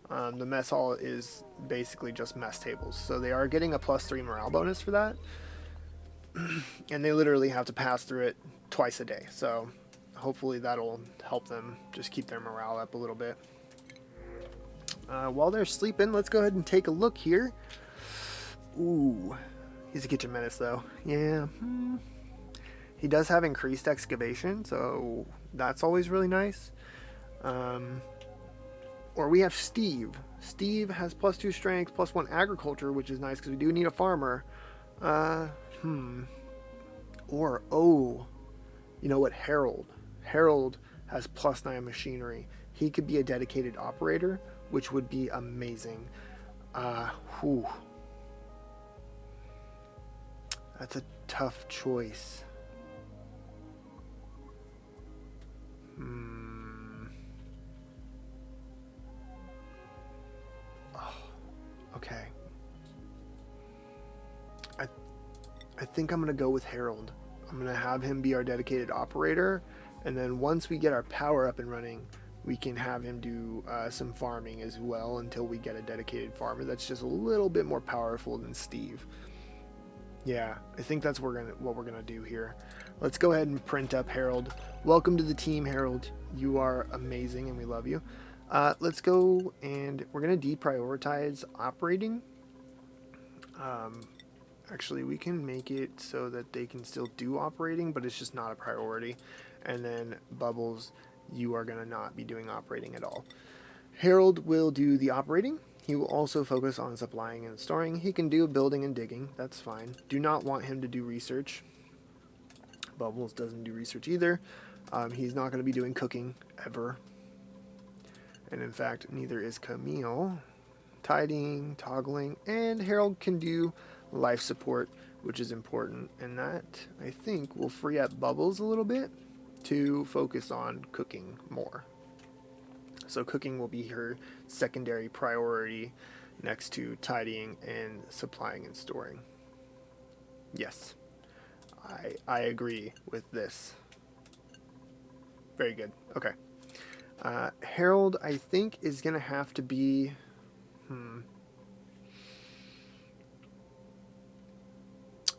The mess hall is basically just mess tables, so they are getting a +3 morale bonus for that. And they literally have to pass through it twice a day, so hopefully that'll help them just keep their morale up a little bit. While they're sleeping, let's go ahead and take a look here. Ooh, he's a kitchen menace though. Yeah, he does have increased excavation, so that's always really nice. Or we have Steve. Steve has +2 strength, +1 agriculture, which is nice because we do need a farmer. Or, oh, you know what, Harold. Harold has +9 machinery. He could be a dedicated operator, which would be amazing. That's a tough choice. Okay. I think I'm going to go with Harold. I'm going to have him be our dedicated operator, and then once we get our power up and running, we can have him do some farming as well until we get a dedicated farmer that's just a little bit more powerful than Steve. Yeah, I think that's what we're gonna do here. Let's go ahead and print up Harold. Welcome to the team, Harold. You are amazing and we love you. Let's go, and we're gonna deprioritize operating. Actually, we can make it so that they can still do operating, but it's just not a priority. And then Bubbles, you are gonna not be doing operating at all. Harold will do the operating. He will also focus on supplying and storing. He can do building and digging. That's fine. Do not want him to do research. Bubbles doesn't do research either. He's not going to be doing cooking ever. And in fact, neither is Camille. Tidying, toggling, and Harold can do life support, which is important. And that, I think, will free up Bubbles a little bit to focus on cooking more. So cooking will be her secondary priority next to tidying and supplying and storing. Yes, I agree with this. Very good. Okay. Harold, I think, is going to have to be...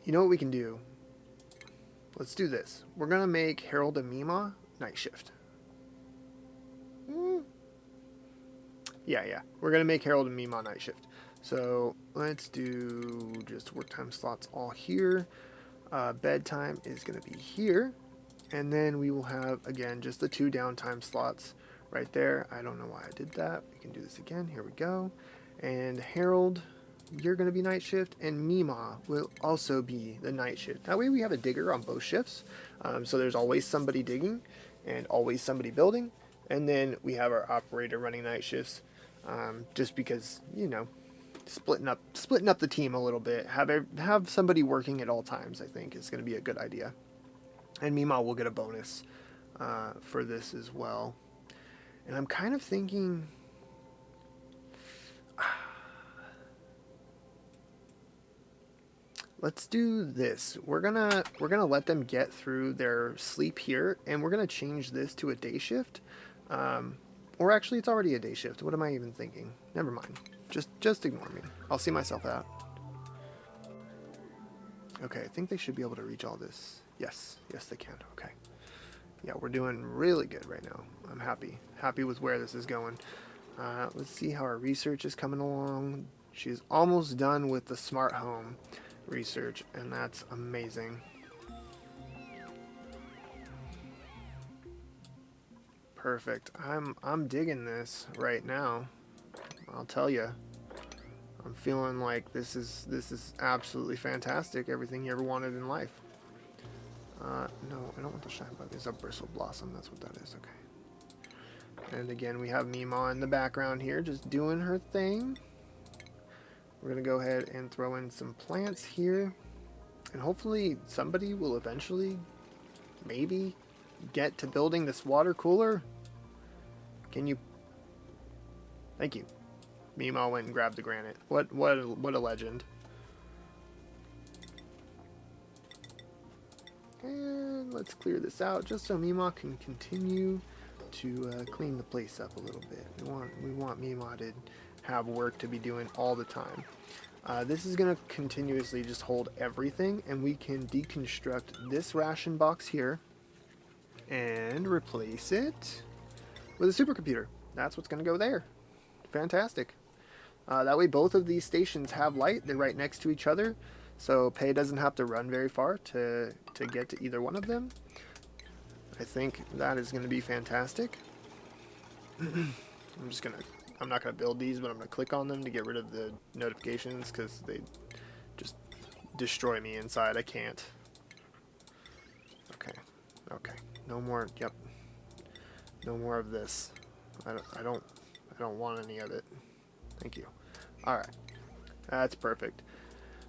You know what we can do? Let's do this. We're going to make Harold and Mima night shift. Yeah. We're going to make Harold and Mima night shift. So let's do just work time slots all here. Bedtime is going to be here. And then we will have, again, just the 2 downtime slots right there. I don't know why I did that. We can do this again. Here we go. And Harold, you're going to be night shift, and Mima will also be the night shift. That way we have a digger on both shifts. So there's always somebody digging and always somebody building. And then we have our operator running night shifts, just because, you know, splitting up the team a little bit. Have somebody working at all times, I think, is going to be a good idea. And Mima will get a bonus for this as well. And I'm kind of thinking... Let's do this. We're gonna let them get through their sleep here, and we're gonna change this to a day shift. Or actually, it's already a day shift. What am I even thinking? Never mind. Just ignore me. I'll see myself out. Okay, I think they should be able to reach all this. Yes, they can. Okay. Yeah, we're doing really good right now. I'm happy with where this is going. Let's see how our research is coming along. She's almost done with the smart home research, and that's amazing. Perfect. I'm digging this right now. I'll tell you. I'm feeling like this is absolutely fantastic. Everything you ever wanted in life. No, I don't want the shine bug. It's a bristle blossom. That's what that is. Okay. And again, we have Mima in the background here, just doing her thing. We're gonna go ahead and throw in some plants here, and hopefully somebody will eventually, maybe, get to building this water cooler. Can you? Thank you. Mima went and grabbed the granite. What a legend. And let's clear this out just so Mima can continue to clean the place up a little bit. We want Mima to have work to be doing all the time. This is going to continuously just hold everything, and we can deconstruct this ration box here and replace it with a supercomputer. That's what's going to go there. Fantastic. That way both of these stations have light. They're right next to each other, so Pei doesn't have to run very far to get to either one of them. I think that is going to be fantastic. I'm not going to build these, but I'm going to click on them to get rid of the notifications because they just destroy me inside. I can't. Okay. No more. Yep. No more of this. I don't want any of it. Thank you. All right. That's perfect.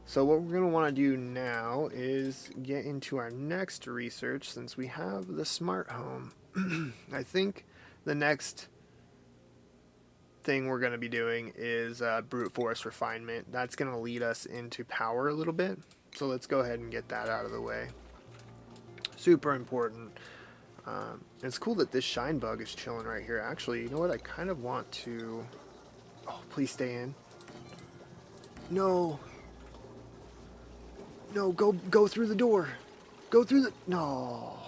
So what we're going to want to do now is get into our next research since we have the smart home. I think the next thing we're going to be doing is brute force refinement. That's going to lead us into power a little bit. So let's go ahead and get that out of the way. Super important. It's cool that this shine bug is chilling right here. Actually, you know what? I kind of want to... Oh, please stay in. No. No, go through the door. Go through the... No.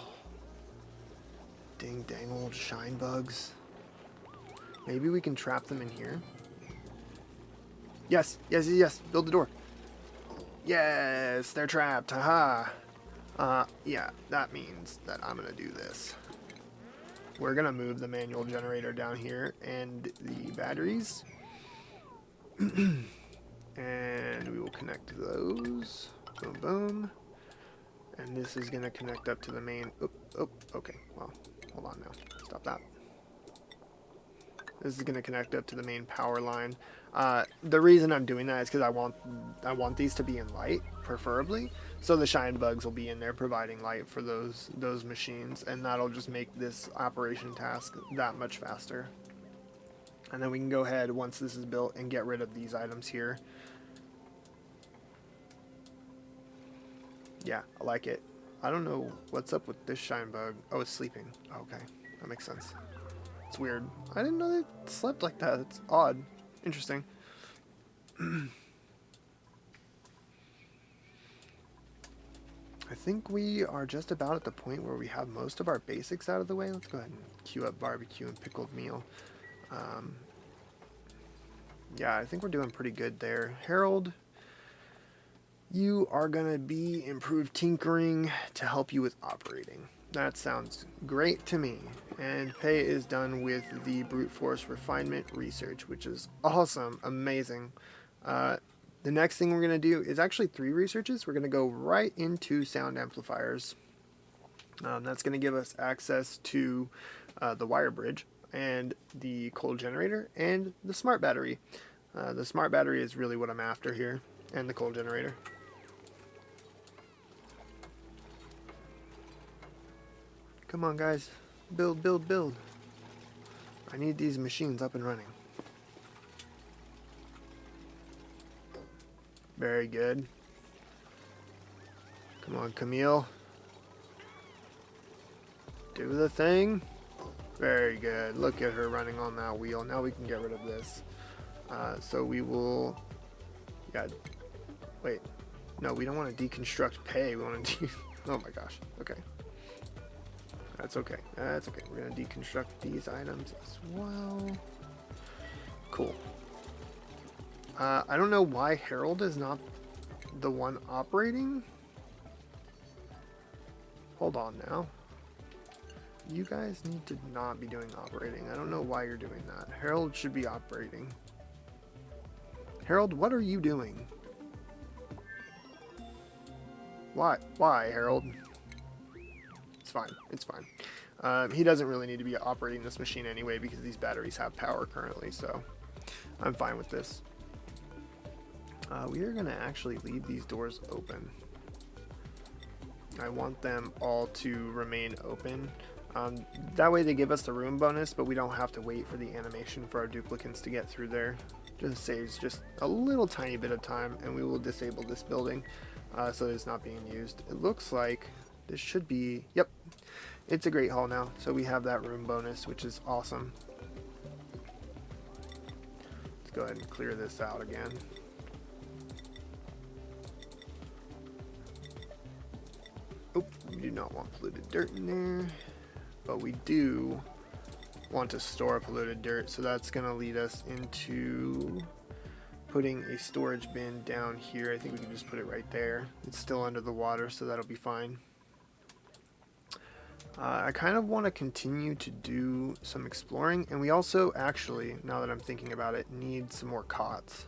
Ding dang old shine bugs. Maybe we can trap them in here. Yes. Build the door. Yes, they're trapped. Haha. Yeah, that means that I'm gonna do this. We're gonna move the manual generator down here and the batteries. And we will connect those. Boom, boom. And this is gonna connect up to the main... okay. Well, hold on now. Stop that. This is going to connect up to the main power line. The reason I'm doing that is because I want these to be in light, preferably. So the shine bugs will be in there providing light for those machines, and that'll just make this operation task that much faster. And then we can go ahead once this is built and get rid of these items here. Yeah, I like it. I don't know what's up with this shine bug. Oh, it's sleeping. Okay, that makes sense. It's weird. I didn't know they slept like that. It's odd. Interesting. I think we are just about at the point where we have most of our basics out of the way. Let's go ahead and queue up barbecue and pickled meal. Um, yeah, I think we're doing pretty good there. Harold, you are going to be improved tinkering to help you with operating. That sounds great to me. And Pei is done with the brute force refinement research, which is awesome, amazing. The next thing we're going to do is actually 3 researches. We're going to go right into sound amplifiers. That's going to give us access to the wire bridge and the coal generator and the smart battery. The smart battery is really what I'm after here, and the coal generator. Come on, guys. Build, build, build. I need these machines up and running. Very good. Come on, Camille. Do the thing. Very good. Look at her running on that wheel. Now we can get rid of this. So we will... Yeah. Wait. No, we don't want to deconstruct Pei. We want to oh my gosh. Okay. That's okay. That's okay. We're going to deconstruct these items as well. Cool. I don't know why Harold is not the one operating. Hold on now. You guys need to not be doing operating. I don't know why you're doing that. Harold should be operating. Harold, what are you doing? Why? Why, Harold? It's fine. It's fine. He doesn't really need to be operating this machine anyway because these batteries have power currently, so I'm fine with this. We are going to actually leave these doors open. I want them all to remain open. That way they give us the room bonus, but we don't have to wait for the animation for our duplicants to get through there. Just saves just a little tiny bit of time, and we will disable this building so that it's not being used. It looks like this should be, yep, it's a great hall now, so we have that room bonus, which is awesome. Let's go ahead and clear this out again. Oop, we do not want polluted dirt in there, but we do want to store polluted dirt, so that's going to lead us into putting a storage bin down here. I think we can just put it right there. It's still under the water, so that'll be fine. I kind of want to continue to do some exploring, and we also actually, now that I'm thinking about it, need some more cots.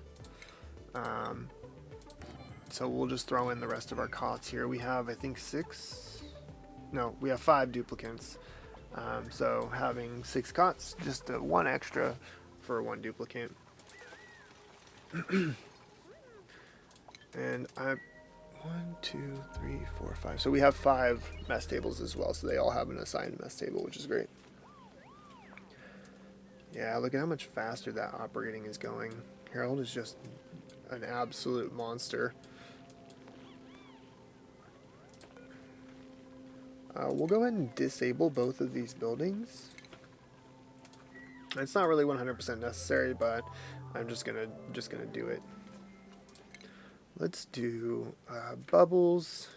So we'll just throw in the rest of our cots here. We have, I think, 6? No, we have 5 duplicants. So having 6 cots, just 1 extra for 1 duplicant. And I 1, 2, 3, 4, 5. So we have 5 mess tables as well. So they all have an assigned mess table, which is great. Yeah, look at how much faster that operating is going. Harold is just an absolute monster. We'll go ahead and disable both of these buildings. It's not really 100% necessary, but I'm just gonna do it. Let's do bubbles.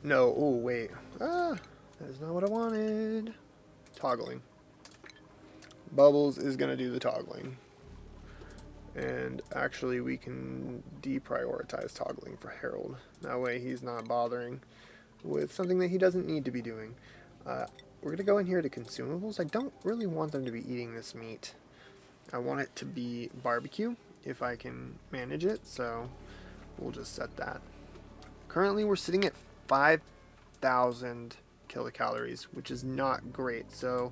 No, oh wait, that is not what I wanted. Toggling. Bubbles is gonna do the toggling, and actually we can deprioritize toggling for Harold. That way he's not bothering with something that he doesn't need to be doing. We're going to go in here to consumables. I don't really want them to be eating this meat. I want it to be barbecue if I can manage it, so we'll just set that. Currently we're sitting at 5,000 kilocalories, which is not great, so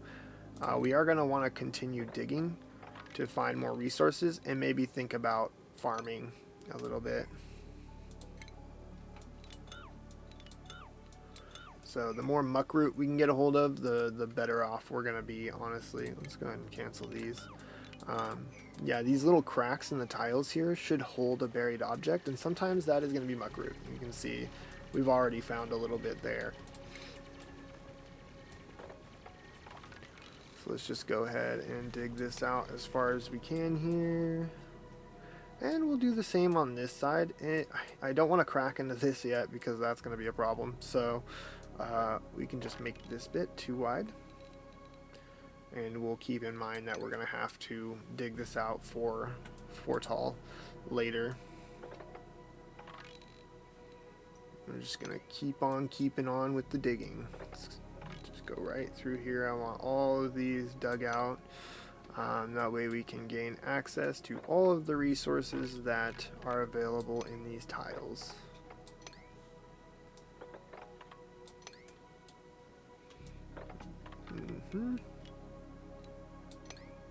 we are going to want to continue digging to find more resources and maybe think about farming a little bit. So the more muck root we can get a hold of, the better off we're going to be, honestly. Let's go ahead and cancel these. Yeah, these little cracks in the tiles here should hold a buried object, and sometimes that is going to be muck root. You can see we've already found a little bit there. So let's just go ahead and dig this out as far as we can here. And we'll do the same on this side. I don't want to crack into this yet because that's going to be a problem. So we can just make this bit too wide. And we'll keep in mind that we're going to have to dig this out for tall later. I'm just going to keep on keeping on with the digging. Let's just go right through here. I want all of these dug out. That way we can gain access to all of the resources that are available in these tiles.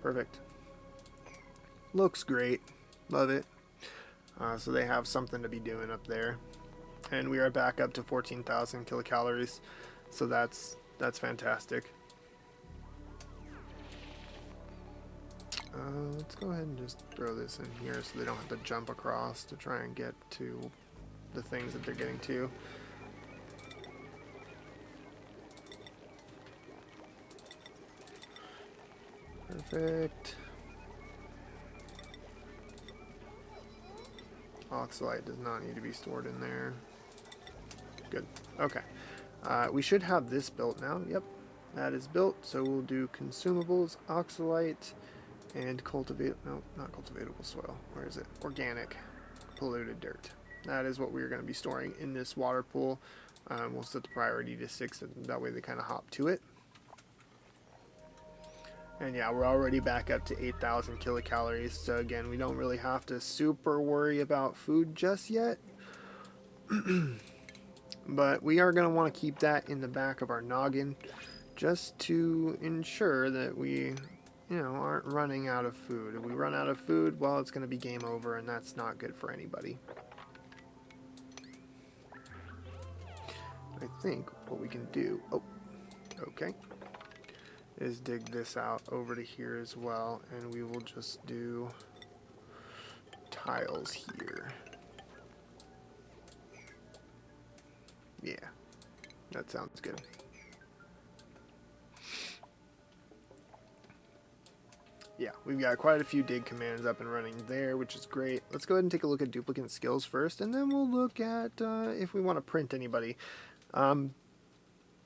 Perfect. Looks great. Love it. So they have something to be doing up there. And we are back up to 14,000 kilocalories. So that's fantastic. Let's go ahead and just throw this in here so they don't have to jump across to try and get to the things that they're getting to. Perfect. Oxalite does not need to be stored in there. Good. Okay. We should have this built now. Yep. That is built. So we'll do consumables, oxalite, and cultivate. No, not cultivatable soil. Where is it? Organic polluted dirt. That is what we're going to be storing in this water pool. We'll set the priority to 6, and that way they kind of hop to it. And yeah, we're already back up to 8,000 kilocalories. So again, we don't really have to super worry about food just yet. But we are going to want to keep that in the back of our noggin just to ensure that we, aren't running out of food. If we run out of food, well, it's going to be game over, and that's not good for anybody. I think what we can do, is dig this out over to here as well, and we will just do tiles here. Yeah, that sounds good. Yeah, we've got quite a few dig commands up and running there, which is great. Let's go ahead and take a look at duplicate skills first, and then we'll look at if we want to print anybody.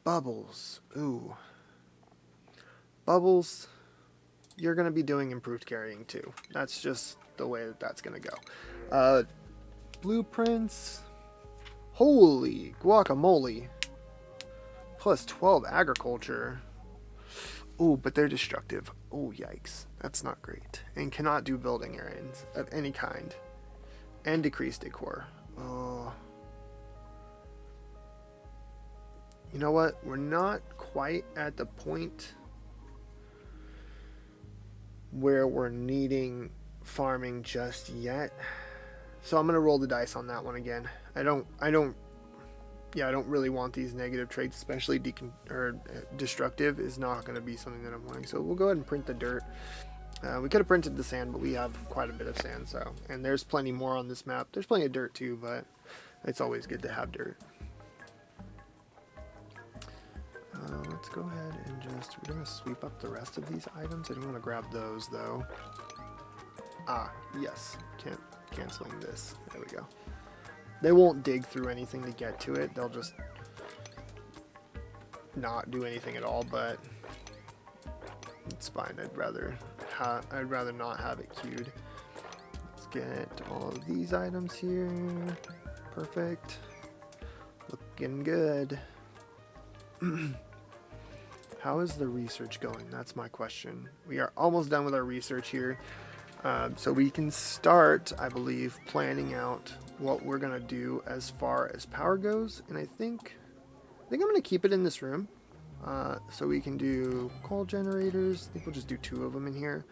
Bubbles. Ooh. Bubbles, you're going to be doing improved carrying too. That's just the way that that's going to go. Blueprints. Holy guacamole. Plus 12 agriculture. Ooh, but they're destructive. Oh, yikes. That's not great. And cannot do building errands of any kind. And decrease decor. Oh. You know what? We're not quite at the point where we're needing farming just yet. So I'm going to roll the dice on that one again. I don't really want these negative traits, especially destructive is not going to be something that I'm wanting. So we'll go ahead and print the dirt. We could have printed the sand, but we have quite a bit of sand, and there's plenty more on this map. There's plenty of dirt too, but it's always good to have dirt. Let's go ahead and we're going to sweep up the rest of these items. I don't want to grab those though. Ah, yes. Canceling this. There we go. They won't dig through anything to get to it. They'll just not do anything at all, but it's fine. I'd rather not have it queued. Let's get all of these items here. Perfect. Looking good. How is the research going? That's my question. We are almost done with our research here. So we can start, I believe, planning out what we're going to do as far as power goes. And I think I'm going to keep it in this room. So we can do coal generators. I think we'll just do 2 of them in here.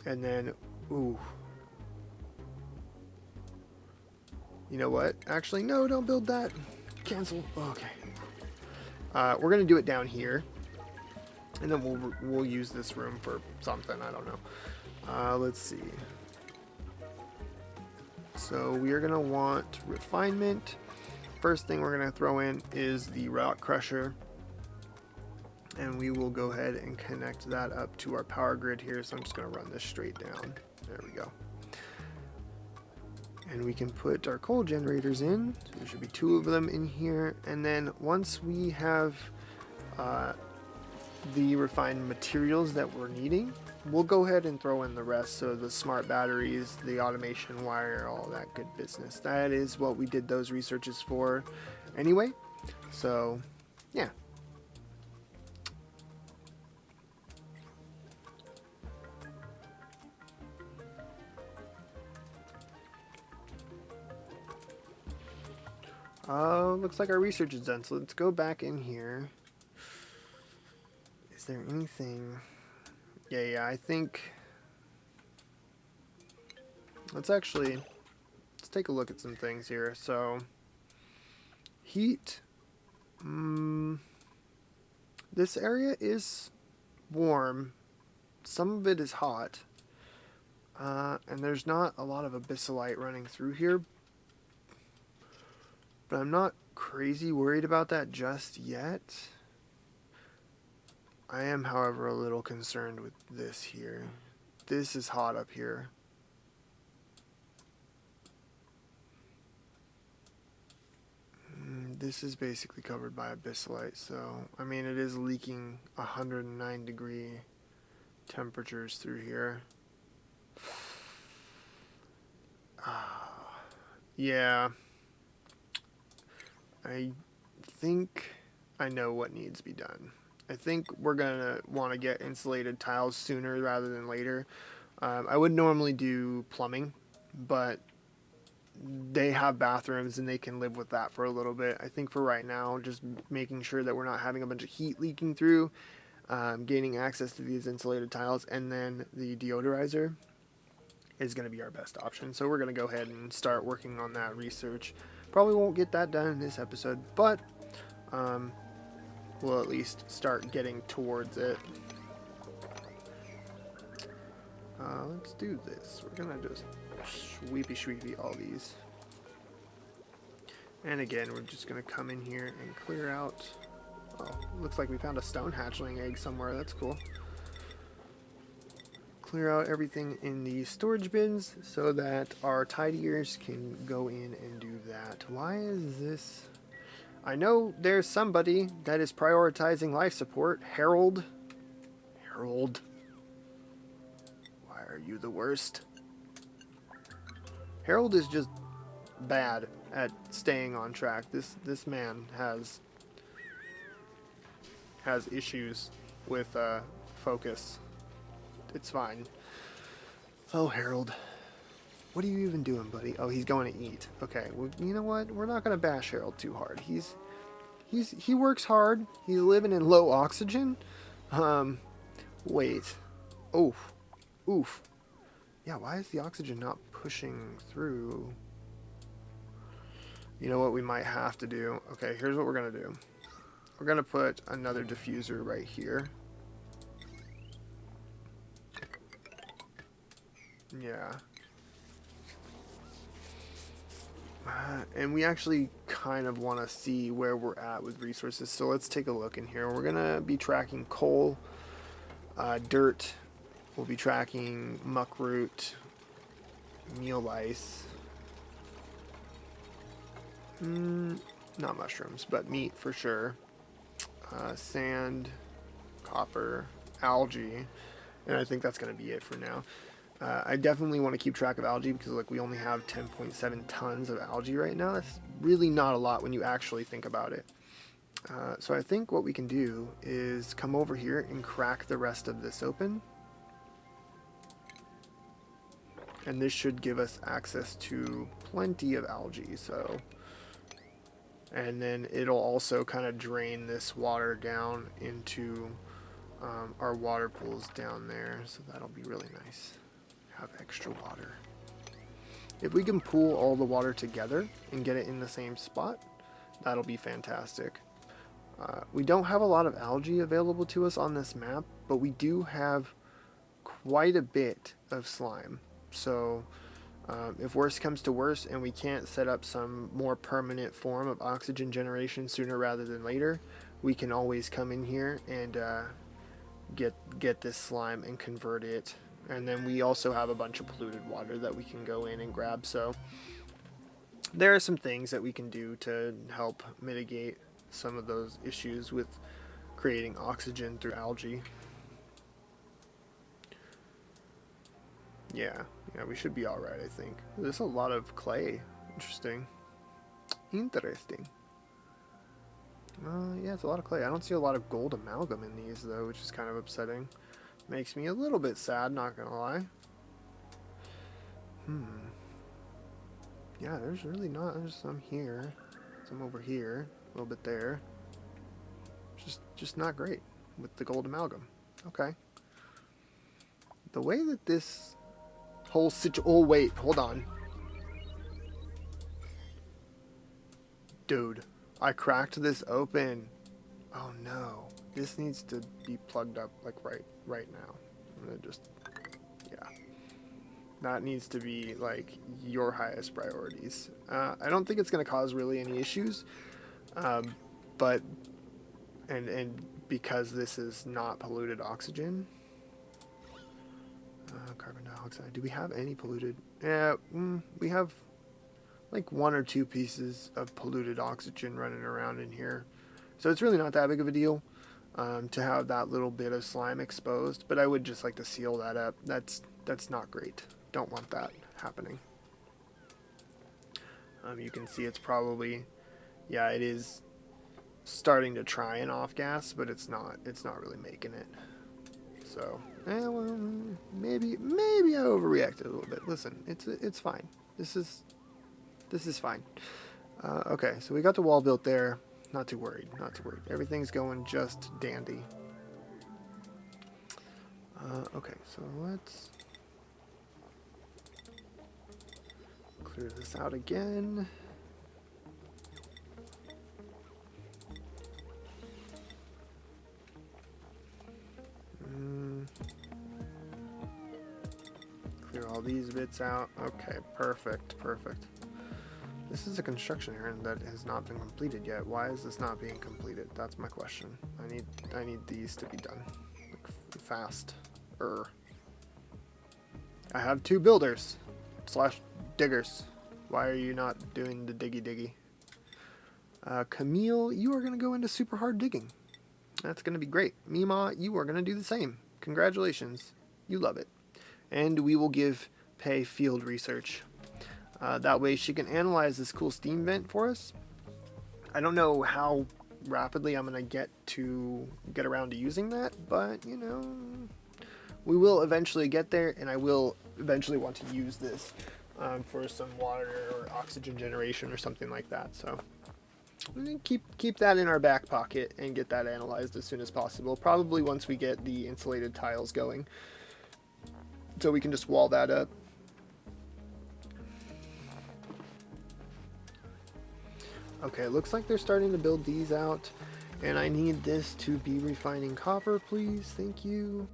And then, ooh. You know what? Actually, no, don't build that. Cancel. Okay. We're going to do it down here. And then we'll use this room for something. I don't know. Let's see. So we are going to want refinement. First thing we're going to throw in is the rock crusher. And we will go ahead and connect that up to our power grid here. So I'm just going to run this straight down. There we go. And we can put our coal generators in. So there should be 2 of them in here. And then once we have the refined materials that we're needing, we'll go ahead and throw in the rest. So the smart batteries, the automation wire, all that good business. That is what we did those researches for anyway. So yeah. Looks like our research is done. So let's go back in here. Is there anything? Yeah, I think let's take a look at some things here. So heat, this area is warm, some of it is hot, and there's not a lot of abyssalite running through here, but I'm not crazy worried about that just yet. I am, however, a little concerned with this here. This is hot up here. This is basically covered by abyssalite, so, I mean, it is leaking 109 degree temperatures through here. Yeah. I think I know what needs to be done. I think we're going to want to get insulated tiles sooner rather than later. I would normally do plumbing, but they have bathrooms and they can live with that for a little bit. I think for right now, just making sure that we're not having a bunch of heat leaking through, gaining access to these insulated tiles, and then the deodorizer is going to be our best option. So we're going to go ahead and start working on that research. Probably won't get that done in this episode, but we'll at least start getting towards it. Let's do this. We're gonna just sweepy all these. And again, we're just gonna come in here and clear out. Oh, looks like we found a stone hatchling egg somewhere. That's cool. Clear out everything in the storage bins so that our tidiers can go in and do that. Why is this? I know there's somebody that is prioritizing life support. Harold. Harold. Why are you the worst? Harold is just bad at staying on track. This man has issues with focus. It's fine. Oh, Harold. What are you even doing, buddy? Oh, he's going to eat. Okay, well, you know what? We're not going to bash Harold too hard. He works hard. He's living in low oxygen. Wait. Oof. Oof. Yeah, why is the oxygen not pushing through? You know what we might have to do? Okay, here's what we're going to do. We're going to put another diffuser right here. Yeah. And we actually kind of want to see where we're at with resources. So let's take a look in here. We're going to be tracking coal, dirt. We'll be tracking muckroot, meal lice. Not mushrooms, but meat for sure. Sand, copper, algae. And I think that's going to be it for now. I definitely want to keep track of algae because we only have 10.7 tons of algae right now. That's really not a lot when you actually think about it. So I think what we can do is come over here and crack the rest of this open. And this should give us access to plenty of algae. And then it'll also kind of drain this water down into our water pools down there. So that'll be really nice. Have extra water. If we can pool all the water together and get it in the same spot, that'll be fantastic. We don't have a lot of algae available to us on this map, but we do have quite a bit of slime. So if worse comes to worse and we can't set up some more permanent form of oxygen generation sooner rather than later, we can always come in here and get this slime and convert it. And then we also have a bunch of polluted water that we can go in and grab. So there are some things that we can do to help mitigate some of those issues with creating oxygen through algae. Yeah, we should be alright, I think. There's a lot of clay. Interesting. Interesting. Yeah, it's a lot of clay. I don't see a lot of gold amalgam in these, though, which is kind of upsetting. Makes me a little bit sad, not gonna lie. Yeah, there's really not. There's some here, some over here, a little bit there. Just not great with the gold amalgam. Okay. The way that this whole oh wait, hold on. Dude, I cracked this open. Oh no. This needs to be plugged up like right now. I'm gonna just, yeah. That needs to be like your highest priorities. I don't think it's gonna cause really any issues, but and because this is not polluted oxygen. Carbon dioxide. Do we have any polluted? Yeah, we have like 1 or 2 pieces of polluted oxygen running around in here. So it's really not that big of a deal to have that little bit of slime exposed, but I would just like to seal that up. That's not great. Don't want that happening. You can see it's probably, yeah, it is starting to try and off gas, but it's not really making it. So, well, maybe I overreacted a little bit. Listen, it's fine. This is fine. Okay, so we got the wall built there. Not too worried. Everything's going just dandy. Okay, so let's clear this out again. Clear all these bits out. Okay, perfect. This is a construction errand that has not been completed yet. Why is this not being completed? That's my question. I need these to be done like, fast. I have 2 builders / diggers. Why are you not doing the diggy? Camille, you are gonna go into super hard digging. That's gonna be great. Mima, you are gonna do the same. Congratulations. You love it. And we will give Pei field research. That way she can analyze this cool steam vent for us. I don't know how rapidly I'm going to get around to using that, but, we will eventually get there, and I will eventually want to use this for some water or oxygen generation or something like that. So keep that in our back pocket and get that analyzed as soon as possible, probably once we get the insulated tiles going. So we can just wall that up. Okay, it looks like they're starting to build these out, and I need this to be refining copper, please. Thank you.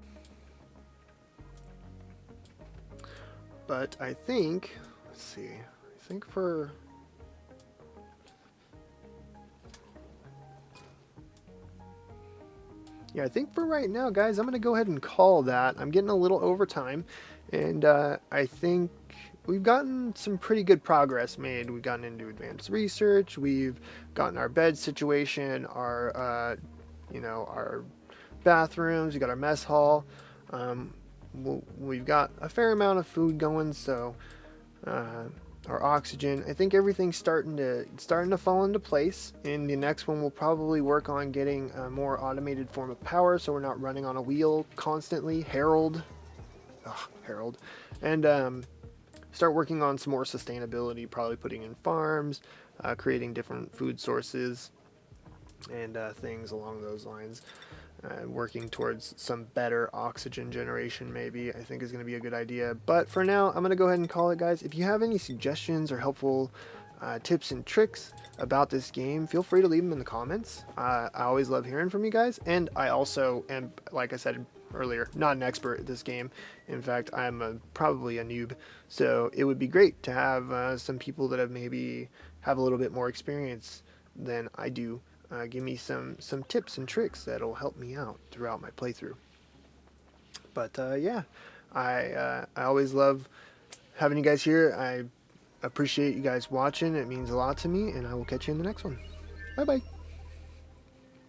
But I think, let's see, I think for... Yeah, I think for right now, guys, I'm going to go ahead and call that. I'm getting a little over time, and I think we've gotten some pretty good progress made. We've gotten into advanced research. We've gotten our bed situation, our bathrooms. We got our mess hall. We've got a fair amount of food going, so our oxygen. I think everything's starting to fall into place. In the next one, we'll probably work on getting a more automated form of power, so we're not running on a wheel constantly. Harold, and start working on some more sustainability. Probably putting in farms, creating different food sources, and things along those lines. Working towards some better oxygen generation, maybe, I think is going to be a good idea. But for now, I'm going to go ahead and call it, guys. If you have any suggestions or helpful tips and tricks about this game, feel free to leave them in the comments. I always love hearing from you guys, and I also am, like I said earlier, not an expert at this game. In fact, I'm probably a noob, so it would be great to have some people that have maybe have a little bit more experience than I do. Give me some tips and tricks that'll help me out throughout my playthrough. But yeah, I always love having you guys here. I appreciate you guys watching. It means a lot to me, and I will catch you in the next one. Bye bye.